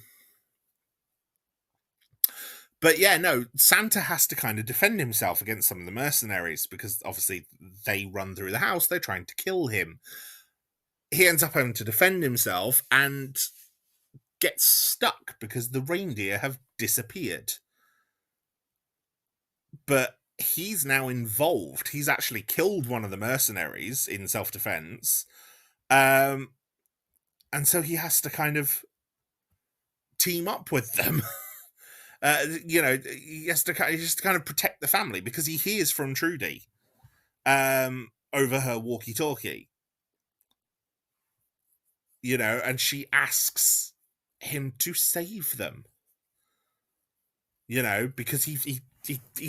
but yeah, no, Santa has to kind of defend himself against some of the mercenaries because obviously they run through the house. They're trying to kill him. He ends up having to defend himself and gets stuck because the reindeer have disappeared. But he's now involved. He's actually killed one of the mercenaries in self-defense. And so he has to kind of team up with them. He has to kind of protect the family because he hears from Trudy over her walkie-talkie. And she asks him to save them. Because he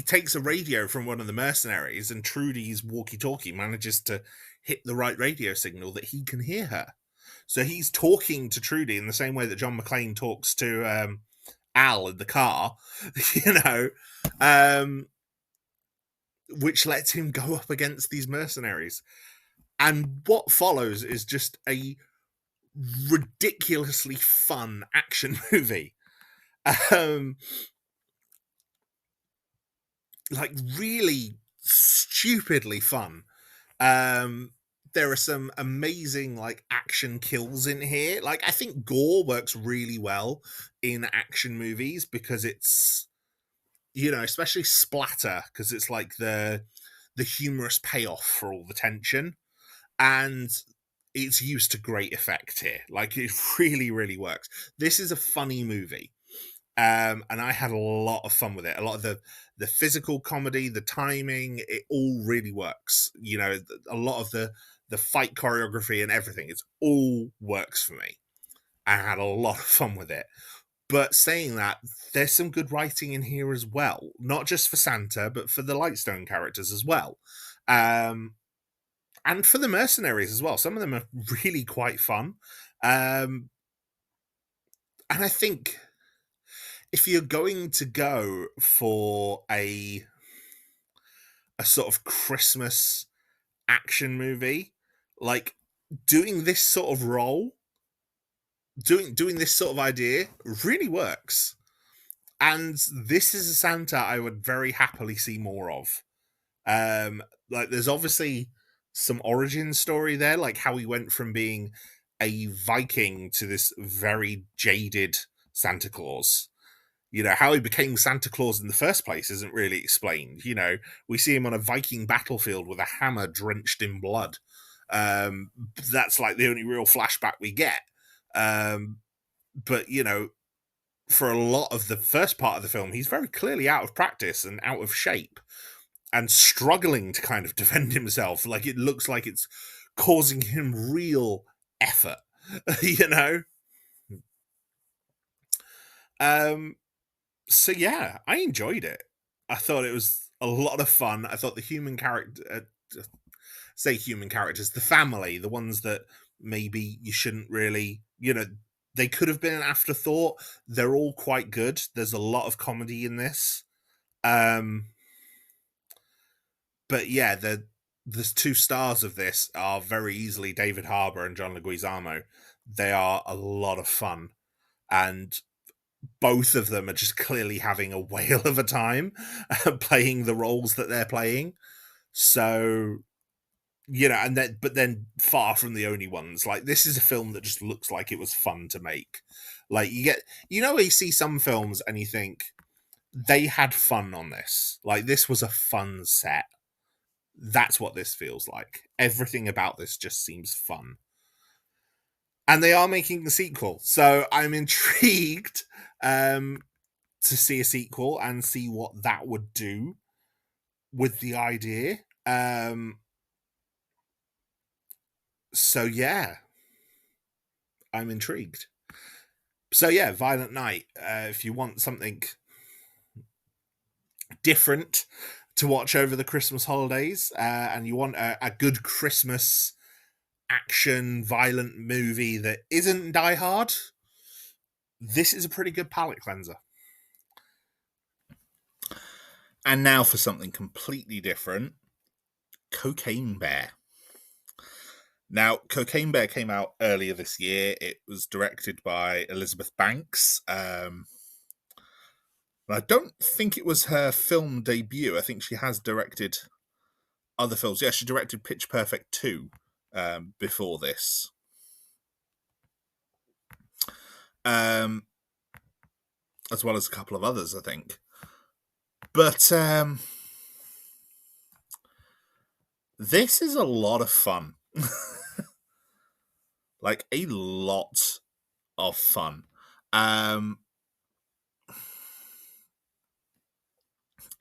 takes a radio from one of the mercenaries, and Trudy's walkie-talkie manages to hit the right radio signal that he can hear her. So he's talking to Trudy in the same way that John McClane talks to Al in the car, which lets him go up against these mercenaries. And what follows is just a ridiculously fun action movie. Like really stupidly fun. There are some amazing like action kills in here. Like I think gore works really well in action movies because it's especially splatter, because it's like the humorous payoff for all the tension, and it's used to great effect here. Like it really, really works. This is a funny movie. And I had a lot of fun with it. A lot of the physical comedy, the timing, it all really works. A lot of the fight choreography and everything, it all works for me. I had a lot of fun with it. But saying that, there's some good writing in here as well. Not just for Santa, but for the Lightstone characters as well. And for the mercenaries as well. Some of them are really quite fun. And I think if you're going to go for a sort of Christmas action movie, like doing this sort of role, doing this sort of idea really works. And this is a Santa I would very happily see more of. Like there's obviously some origin story there, like how he went from being a Viking to this very jaded Santa Claus. How he became Santa Claus in the first place isn't really explained. We see him on a Viking battlefield with a hammer drenched in blood. That's like the only real flashback we get. But, for a lot of the first part of the film, he's very clearly out of practice and out of shape and struggling to kind of defend himself. Like it looks like it's causing him real effort, So yeah, I enjoyed it. I thought it was a lot of fun. I thought the human character, say human characters, the family, the ones that maybe you shouldn't really, they could have been an afterthought. They're all quite good. There's a lot of comedy in this. But yeah, the two stars of this are very easily David Harbour and John Leguizamo. They are a lot of fun. And both of them are just clearly having a whale of a time playing the roles that they're playing. So, but then far from the only ones. Like this is a film that just looks like it was fun to make. Like you see some films and you think they had fun on this. Like this was a fun set. That's what this feels like. Everything about this just seems fun. And they are making the sequel, so I'm intrigued. to see a sequel and see what that would do with the idea. So yeah, I'm intrigued. So yeah, Violent Night. If you want something different to watch over the Christmas holidays, and you want a good Christmas action violent movie that isn't Die Hard, this is a pretty good palate cleanser. And now for something completely different, Cocaine Bear. Now, Cocaine Bear came out earlier this year. It was directed by Elizabeth Banks. I don't think it was her film debut. I think she has directed other films. Yeah, she directed Pitch Perfect 2 before this. As well as a couple of others, I think. But this is a lot of fun. Like, a lot of fun.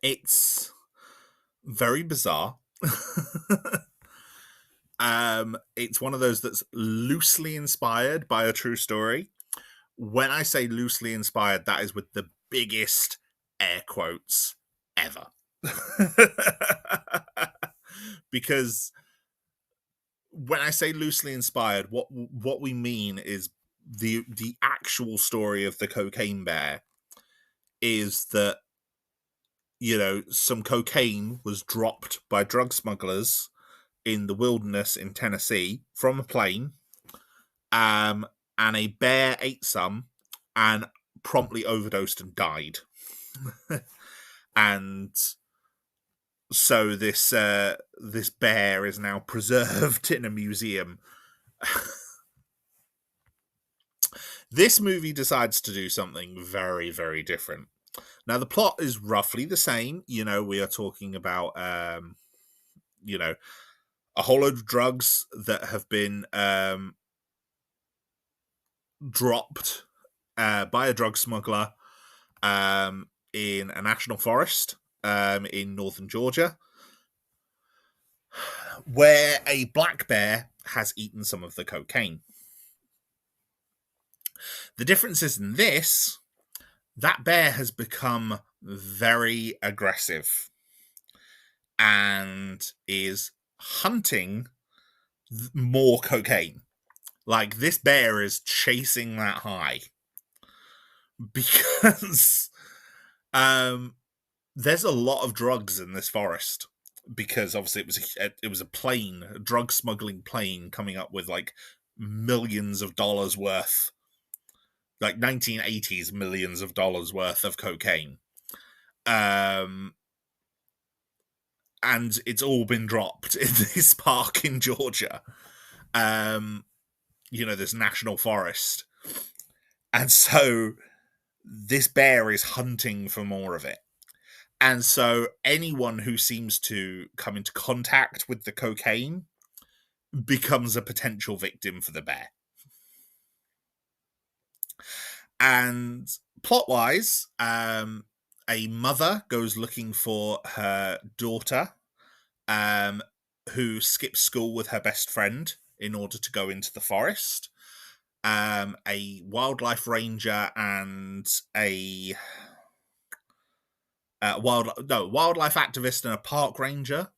It's very bizarre. It's one of those that's loosely inspired by a true story. When I say loosely inspired, that is with the biggest air quotes ever. Because when I say loosely inspired, what we mean is the actual story of the Cocaine Bear is that, you know, some cocaine was dropped by drug smugglers in the wilderness in Tennessee from a plane, and a bear ate some and promptly overdosed and died. And so this bear is now preserved in a museum. This movie decides to do something very, very different. Now, the plot is roughly the same. You know, we are talking about, you know, a whole load of drugs that have been dropped by a drug smuggler in a national forest in northern Georgia, where a black bear has eaten some of the cocaine. The difference is in this, that bear has become very aggressive and is hunting more cocaine. Like, this bear is chasing that high because there's a lot of drugs in this forest, because obviously it was a plane, a drug smuggling plane, coming up with like millions of dollars worth, like 1980s millions of dollars worth of cocaine. And it's all been dropped in this park in Georgia. You know, this national forest. And so this bear is hunting for more of it. And so anyone who seems to come into contact with the cocaine becomes a potential victim for the bear. And plot-wise, a mother goes looking for her daughter, who skips school with her best friend in order to go into the forest. A wildlife ranger and a wildlife activist and a park ranger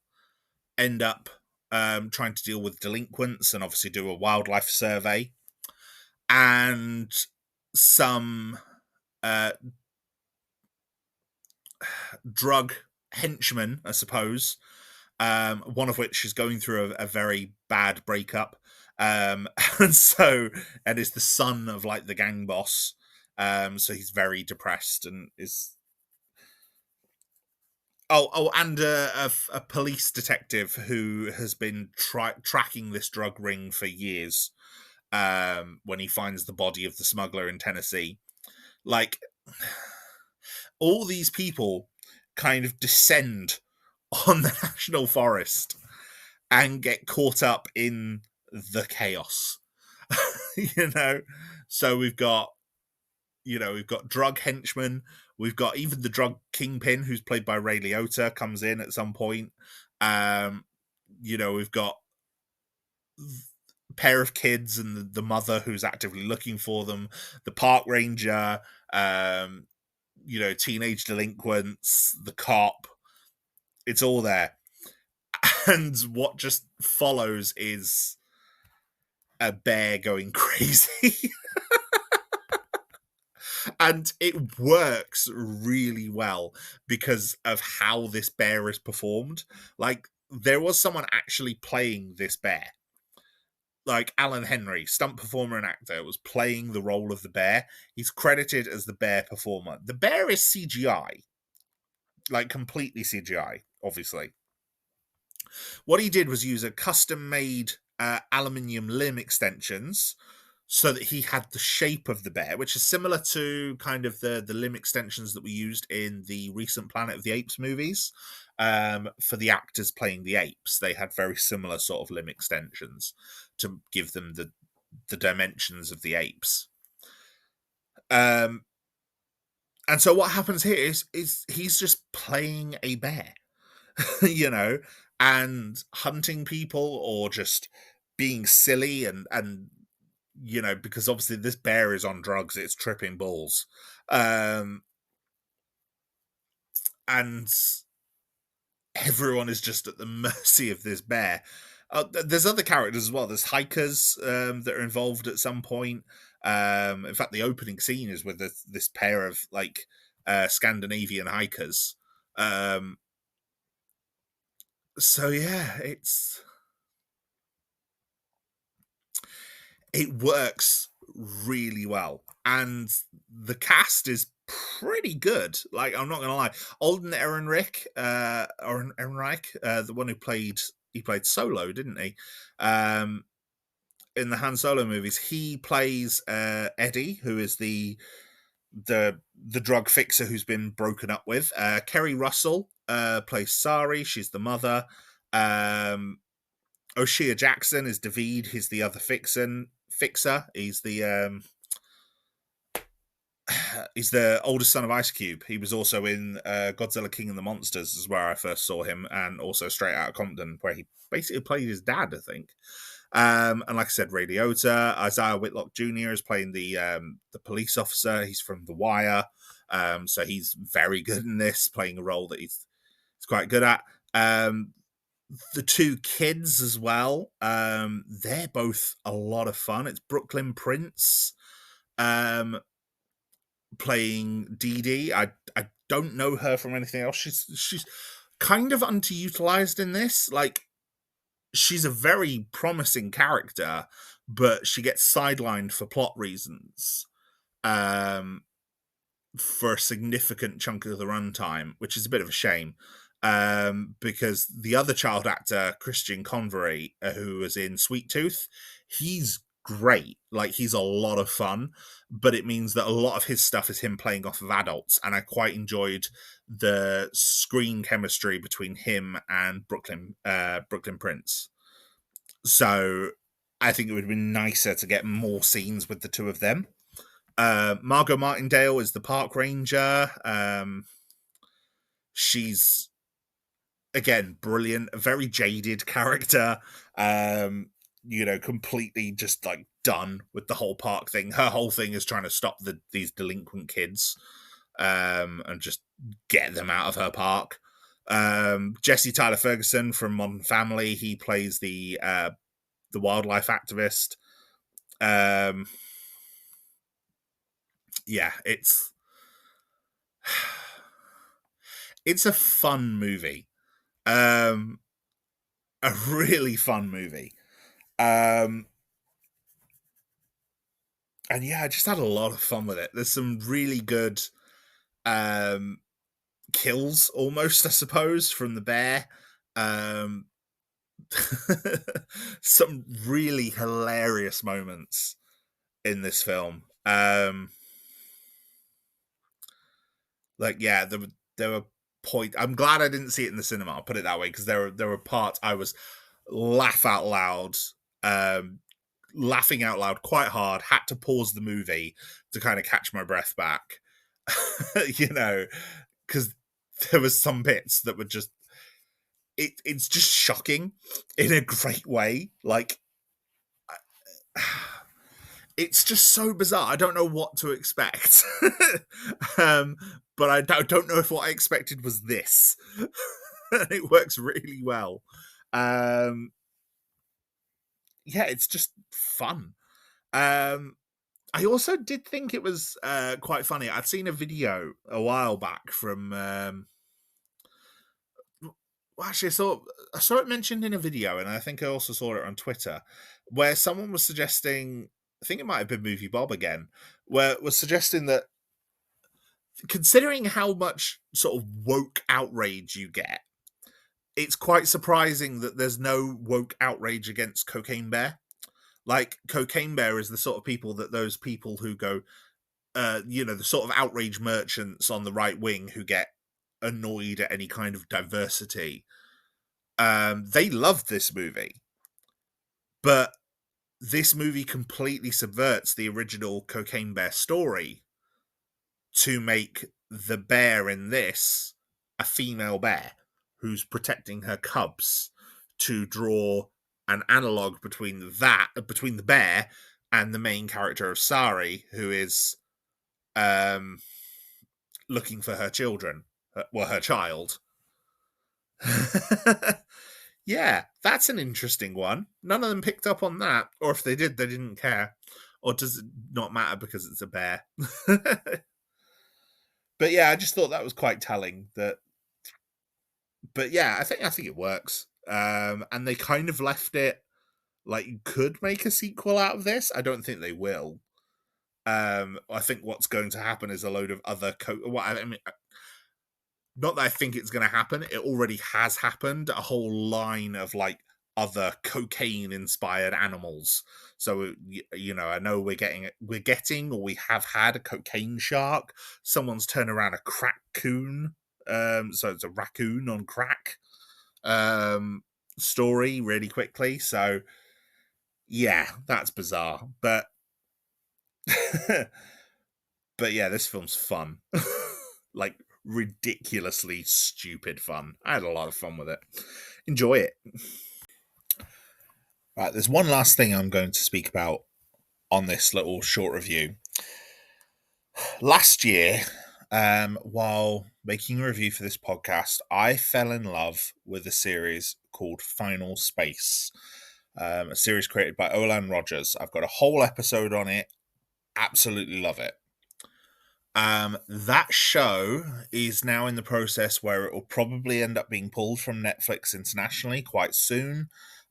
end up trying to deal with delinquents and obviously do a wildlife survey. And some drug henchmen, I suppose, one of which is going through a very bad breakup, and is the son of like the gang boss, so he's very depressed and is and a police detective who has been tracking this drug ring for years, when he finds the body of the smuggler in Tennessee. Like, all these people kind of descend on the national forest and get caught up in the chaos. You know? So we've got, we've got drug henchmen. We've got even the drug kingpin, who's played by Ray Liotta, comes in at some point. We've got a pair of kids and the mother who's actively looking for them, the park ranger, teenage delinquents, the cop. It's all there. And what just follows is a bear going crazy. And it works really well because of how this bear is performed. Like, there was someone actually playing this bear. Like, Alan Henry, stunt performer and actor, was playing the role of the bear. He's credited as the bear performer. The bear is CGI. Like, completely CGI, obviously. What he did was use a custom-made aluminium limb extensions so that he had the shape of the bear, which is similar to kind of the limb extensions that we used in the recent Planet of the Apes movies. For the actors playing the apes, they had very similar sort of limb extensions to give them the dimensions of the apes. And so what happens here is he's just playing a bear, and hunting people or just being silly and because obviously this bear is on drugs, it's tripping balls. And everyone is just at the mercy of this bear. There's other characters as well. There's hikers that are involved at some point. In fact, the opening scene is with this pair of like Scandinavian hikers. So yeah, it works really well, and the cast is pretty good. Like, I'm not gonna lie, Alden Ehrenreich, the one who played Solo, didn't he? In the Han Solo movies, he plays Eddie, who is the drug fixer who's been broken up with. Kerry Russell plays Sari. She's the mother. O'Shea Jackson is David. He's the other fixer. He's the he's the oldest son of Ice Cube. He was also in Godzilla King and the Monsters, is where I first saw him, and also Straight Outta Compton, where he basically played his dad, I think. And like I said, Ray Liotta, Isaiah Whitlock Jr. is playing the police officer. He's from The Wire, so he's very good in this, playing a role that he's quite good at. The two kids as well, they're both a lot of fun. It's Brooklyn Prince playing Dee Dee. I don't know her from anything else. She's kind of underutilized in this. Like, she's a very promising character, but she gets sidelined for plot reasons for a significant chunk of the runtime, which is a bit of a shame. Because the other child actor, Christian Convery, who was in Sweet Tooth, he's great. Like, he's a lot of fun, but it means that a lot of his stuff is him playing off of adults, and I quite enjoyed the screen chemistry between him and Brooklyn Prince. So I think it would have been nicer to get more scenes with the two of them. Margot Martindale is the park ranger. She's, again, brilliant, a very jaded character, completely just like done with the whole park thing. Her whole thing is trying to stop these delinquent kids and just get them out of her park. Jesse Tyler Ferguson from Modern Family, he plays the wildlife activist. Yeah, it's a fun movie. A really fun movie. And yeah, I just had a lot of fun with it. There's some really good kills, almost, I suppose, from the bear. Some really hilarious moments in this film. There were point. I'm glad I didn't see it in the cinema. I'll put it that way, because there were parts I was laugh out loud laughing out loud quite hard, had to pause the movie to kind of catch my breath back. You know, because there was some bits that were just it's just shocking in a great way. Like it's just so bizarre. I don't know what to expect. um, but I don't know if what I expected was this. It works really well. Um, yeah, it's just fun. Um, I also did think it was quite funny. I'd seen a video a while back from. Well, actually, I saw it mentioned in a video, and I think I also saw it on Twitter, where someone was suggesting. I think it might have been Movie Bob again, where it was suggesting that considering how much sort of woke outrage you get, it's quite surprising that there's no woke outrage against Cocaine Bear. Like Cocaine Bear is the sort of people that those people who go, the sort of outrage merchants on the right wing who get annoyed at any kind of diversity. They love this movie, but this movie completely subverts the original Cocaine Bear story to make the bear in this a female bear who's protecting her cubs, to draw an analog between the bear and the main character of Sari, who is um looking for her children, her child. Yeah, that's an interesting one. None of them picked up on that, or if they did, they didn't care. Or does it not matter because it's a bear? But yeah, I just thought that was quite telling. But yeah, I think it works. And they kind of left it like you could make a sequel out of this. I don't think they will. I think what's going to happen is a load of other not that I think it's going to happen. It already has happened. A whole line of like other cocaine inspired animals. So I know or we have had a cocaine shark. Someone's turned around a crack coon. So it's a raccoon on crack. Story really quickly. So yeah, that's bizarre, but but yeah, this film's fun. Like ridiculously stupid fun. I had a lot of fun with it. Enjoy it. Right, there's one last thing I'm going to speak about on this little short review. Last year, while making a review for this podcast, I fell in love with a series called Final Space, a series created by Olan Rogers. I've got a whole episode on it. Absolutely love it. That show is now in the process where it will probably end up being pulled from Netflix internationally quite soon.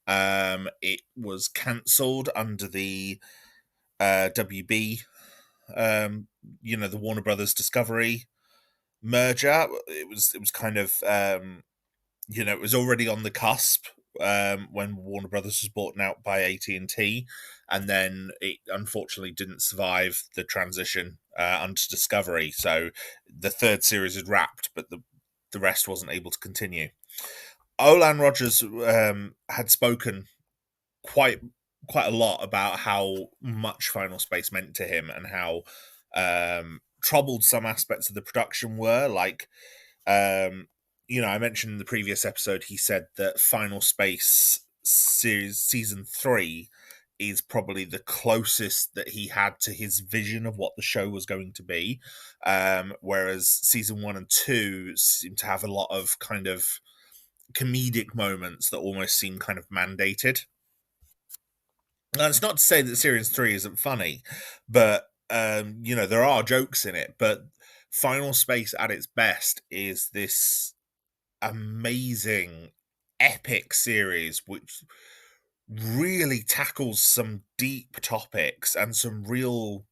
It was cancelled under the WB, the Warner Brothers Discovery merger. It was kind of it was already on the cusp when Warner Brothers was bought out by AT&T, and then it unfortunately didn't survive the transition under Discovery. So the third series had wrapped, but the rest wasn't able to continue. Olan Rogers had spoken quite a lot about how much Final Space meant to him and how troubled some aspects of the production were. Like, I mentioned in the previous episode, he said that Final Space series season 3 is probably the closest that he had to his vision of what the show was going to be. Whereas season 1 and 2 seem to have a lot of kind of comedic moments that almost seem kind of mandated. Now, it's not to say that series 3 isn't funny, but there are jokes in it. But Final Space at its best is this amazing, epic series which really tackles some deep topics and some real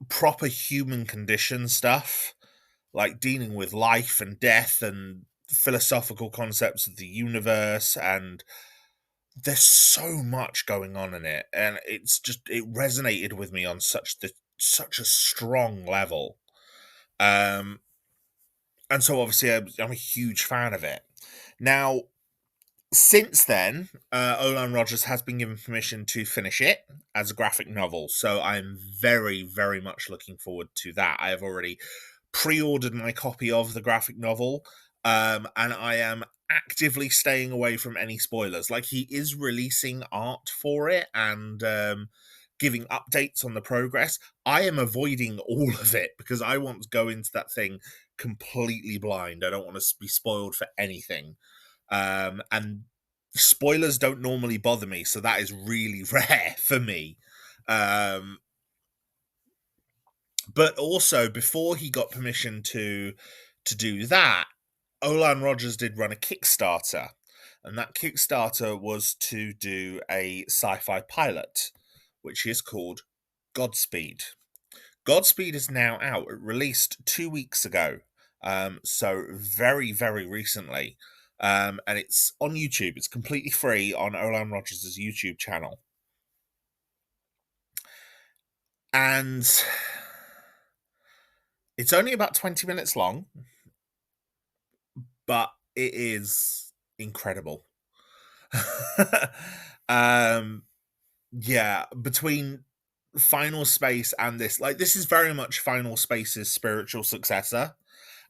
proper human condition stuff, like dealing with life and death and philosophical concepts of the universe. And there's so much going on in it, and it resonated with me on such a strong level. And so obviously I'm a huge fan of it. Now, Since then, Olan Rogers has been given permission to finish it as a graphic novel, so I'm very, very much looking forward to that. I have already pre-ordered my copy of the graphic novel, and I am actively staying away from any spoilers. Like, he is releasing art for it and giving updates on the progress. I am avoiding all of it because I want to go into that thing completely blind. I don't want to be spoiled for anything. And spoilers don't normally bother me, so that is really rare for me. Um, but also, before he got permission to do that, Olan Rogers did run a Kickstarter, and that Kickstarter was to do a sci-fi pilot, which is called Godspeed. Godspeed is now out. It released 2 weeks ago, so very, very recently. And it's on YouTube. It's completely free on Olan Rogers' YouTube channel. And it's only about 20 minutes long, but it is incredible. um, yeah, between Final Space and this, like, this is very much Final Space's spiritual successor,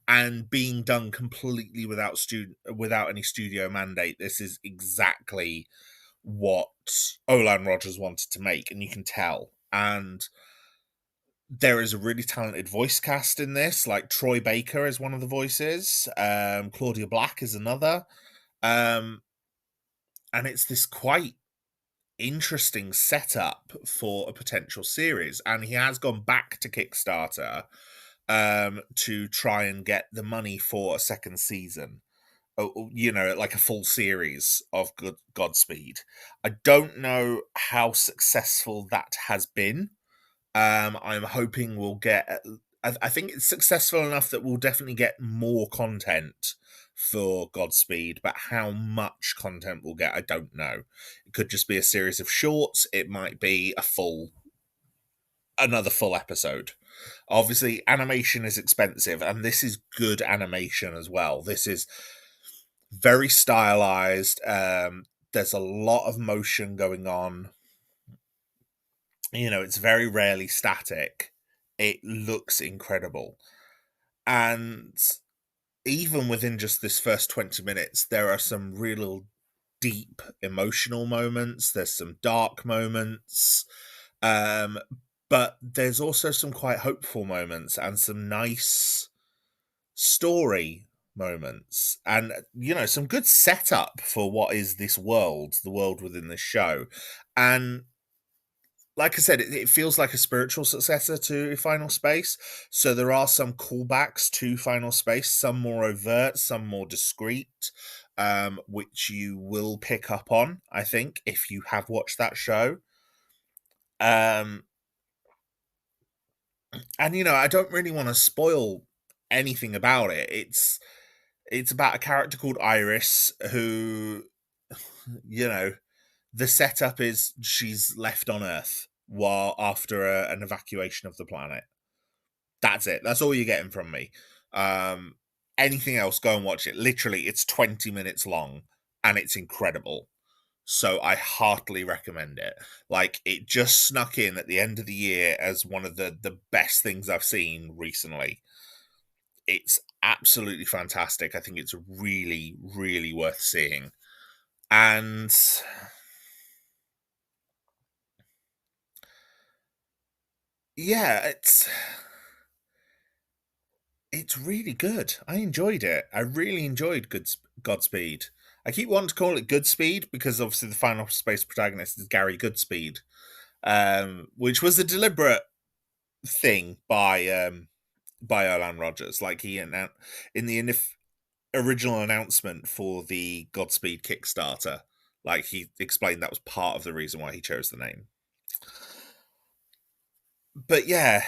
and being done completely without any studio mandate. This is exactly what Olan Rogers wanted to make, and you can tell. And there is a really talented voice cast in this. Like, Troy Baker is one of the voices, Claudia Black is another, and it's this quite interesting setup for a potential series. And he has gone back to Kickstarter to try and get the money for a second season. Like a full series of Godspeed. I don't know how successful that has been. I'm hoping we'll get. I think it's successful enough that we'll definitely get more content for Godspeed, but how much content we'll get, I don't know. It could just be a series of shorts. It might be another full episode. Obviously, animation is expensive, and this is good animation as well. This is very stylized. There's a lot of motion going on. It's very rarely static. It looks incredible. And even within just this first 20 minutes, there are some real deep emotional moments. There's some dark moments. But there's also some quite hopeful moments and some nice story moments, and some good setup for what is this world, the world within this show. And like I said, it feels like a spiritual successor to Final Space. So there are some callbacks to Final Space, some more overt, some more discreet, which you will pick up on, I think, if you have watched that show. And I don't really want to spoil anything about it. It's about a character called Iris who, the setup is she's left on Earth while after an evacuation of the planet. That's it. That's all you're getting from me. Anything else, go and watch it. Literally, it's 20 minutes long and it's incredible. So I heartily recommend it. Like, it just snuck in at the end of the year as one of the best things I've seen recently. It's absolutely fantastic. I think it's really, really worth seeing. And yeah, it's really good. I enjoyed it. I really enjoyed Godspeed. I keep wanting to call it Goodspeed because obviously the Final Space protagonist is Gary Goodspeed, which was a deliberate thing by Olan Rogers. Like, he announced in the original announcement for the Godspeed Kickstarter, like, he explained that was part of the reason why he chose the name. But yeah,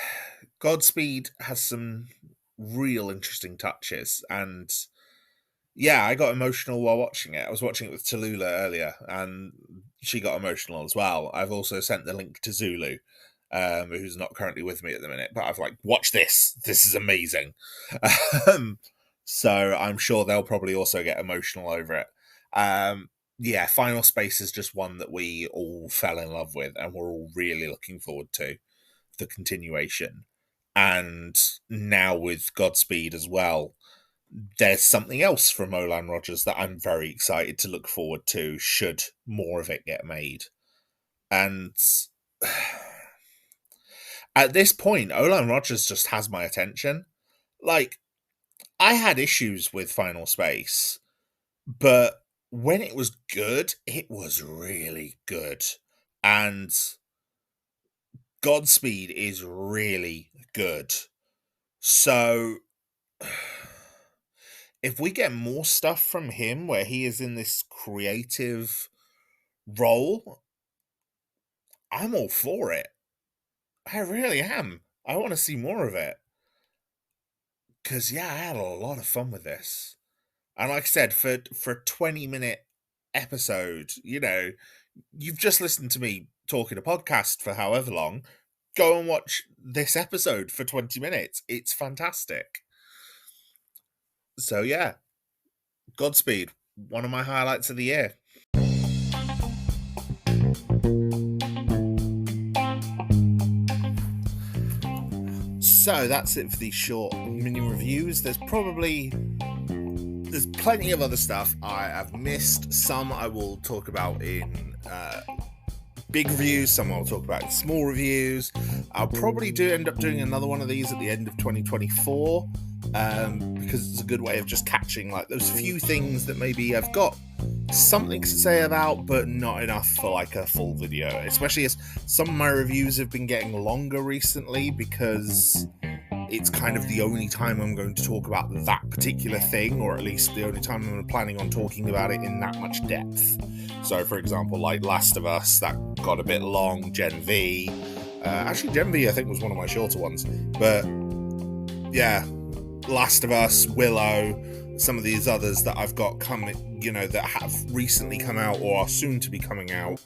Godspeed has some real interesting touches, and yeah, I got emotional while watching it. I was watching it with Tallulah earlier, and she got emotional as well. I've also sent the link to Zulu, who's not currently with me at the minute, but I've watch this. This is amazing. So I'm sure they'll probably also get emotional over it. yeah, Final Space is just one that we all fell in love with, and we're all really looking forward to the continuation. And now with Godspeed as well, there's something else from Olan Rogers that I'm very excited to look forward to should more of it get made. And at this point, Olan Rogers just has my attention. Like, I had issues with Final Space, but when it was good, it was really good. And Godspeed is really good. So if we get more stuff from him where he is in this creative role, I'm all for it. I really am. I want to see more of it. Because, yeah, I had a lot of fun with this. And like I said, for a 20-minute episode, you've just listened to me talking a podcast for however long. Go and watch this episode for 20 minutes. It's fantastic. So, yeah, Godspeed, one of my highlights of the year. So that's it for these short mini reviews. There's plenty of other stuff I have missed. Some I will talk about in big reviews, some I'll talk about in small reviews. I'll probably end up doing another one of these at the end of 2024, because it's a good way of just catching like those few things that maybe I've got something to say about, but not enough for like a full video, especially as some of my reviews have been getting longer recently, because it's kind of the only time I'm going to talk about that particular thing, or at least the only time I'm planning on talking about it in that much depth. So, for example, like Last of Us, that got a bit long. Gen V. Actually, Gen V, I think, was one of my shorter ones. But, yeah, Last of Us, Willow, some of these others that I've got coming, that have recently come out or are soon to be coming out.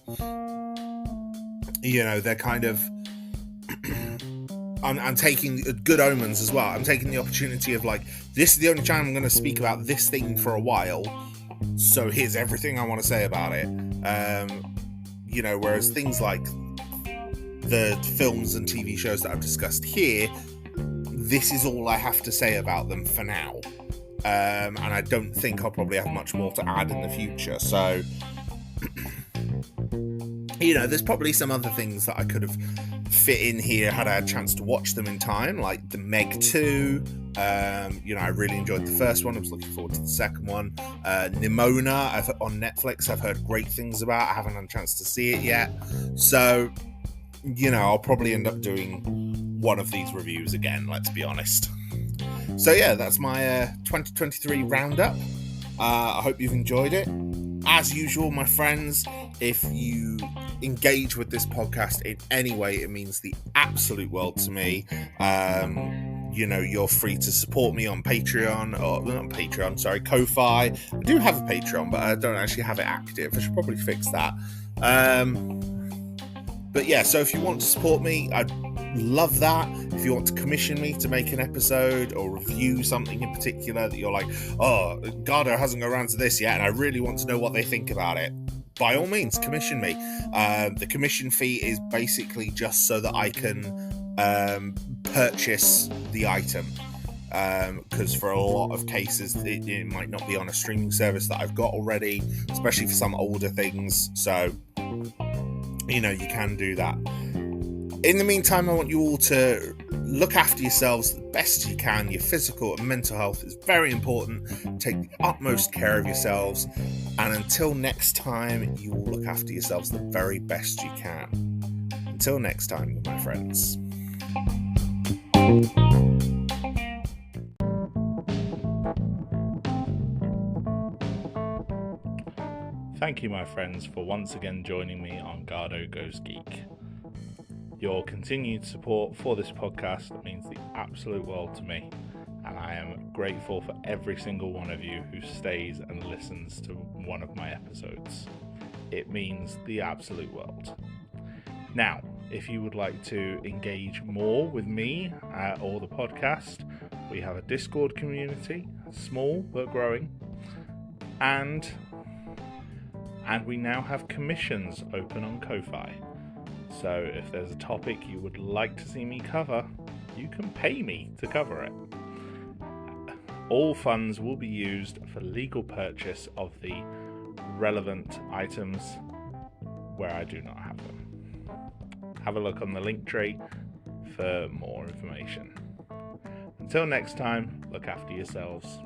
They're kind of... I'm taking Good Omens as well. I'm taking the opportunity of like, this is the only time I'm going to speak about this thing for a while. So here's everything I want to say about it. Whereas things like the films and TV shows that I've discussed here, this is all I have to say about them for now. And I don't think I'll probably have much more to add in the future. So, there's probably some other things that I could have fit in here had I had a chance to watch them in time, like the Meg 2. I really enjoyed the first one. I was looking forward to the second one. Nimona on Netflix, I've heard great things about. I haven't had a chance to see it yet. So, I'll probably end up doing one of these reviews again, let's be honest. So yeah, that's my 2023 roundup. I hope you've enjoyed it. As usual, my friends, if you engage with this podcast in any way, it means the absolute world to me. You're free to support me on Patreon, or not Patreon, sorry, Ko-Fi. I do have a Patreon, but I don't actually have it active. I should probably fix that. But yeah, so if you want to support me, I'd love that. If you want to commission me to make an episode or review something in particular that you're like, oh, Garhdo hasn't got around to this yet and I really want to know what they think about it, by all means, commission me. The commission fee is basically just so that I can purchase the item, because for a lot of cases it might not be on a streaming service that I've got already, especially for some older things. So you can do that. In the meantime, I want you all to look after yourselves the best you can. Your physical and mental health is very important. Take the utmost care of yourselves. And until next time, you will look after yourselves the very best you can. Until next time, my friends. Thank you, my friends, for once again joining me on Garhdo Goes Geek. Your continued support for this podcast means the absolute world to me, and I am grateful for every single one of you who stays and listens to one of my episodes. It means the absolute world. Now, if you would like to engage more with me or the podcast, we have a Discord community, small but growing, and And we now have commissions open on Ko-Fi. So if there's a topic you would like to see me cover, you can pay me to cover it. All funds will be used for legal purchase of the relevant items where I do not have them. Have a look on the link tree for more information. Until next time, look after yourselves.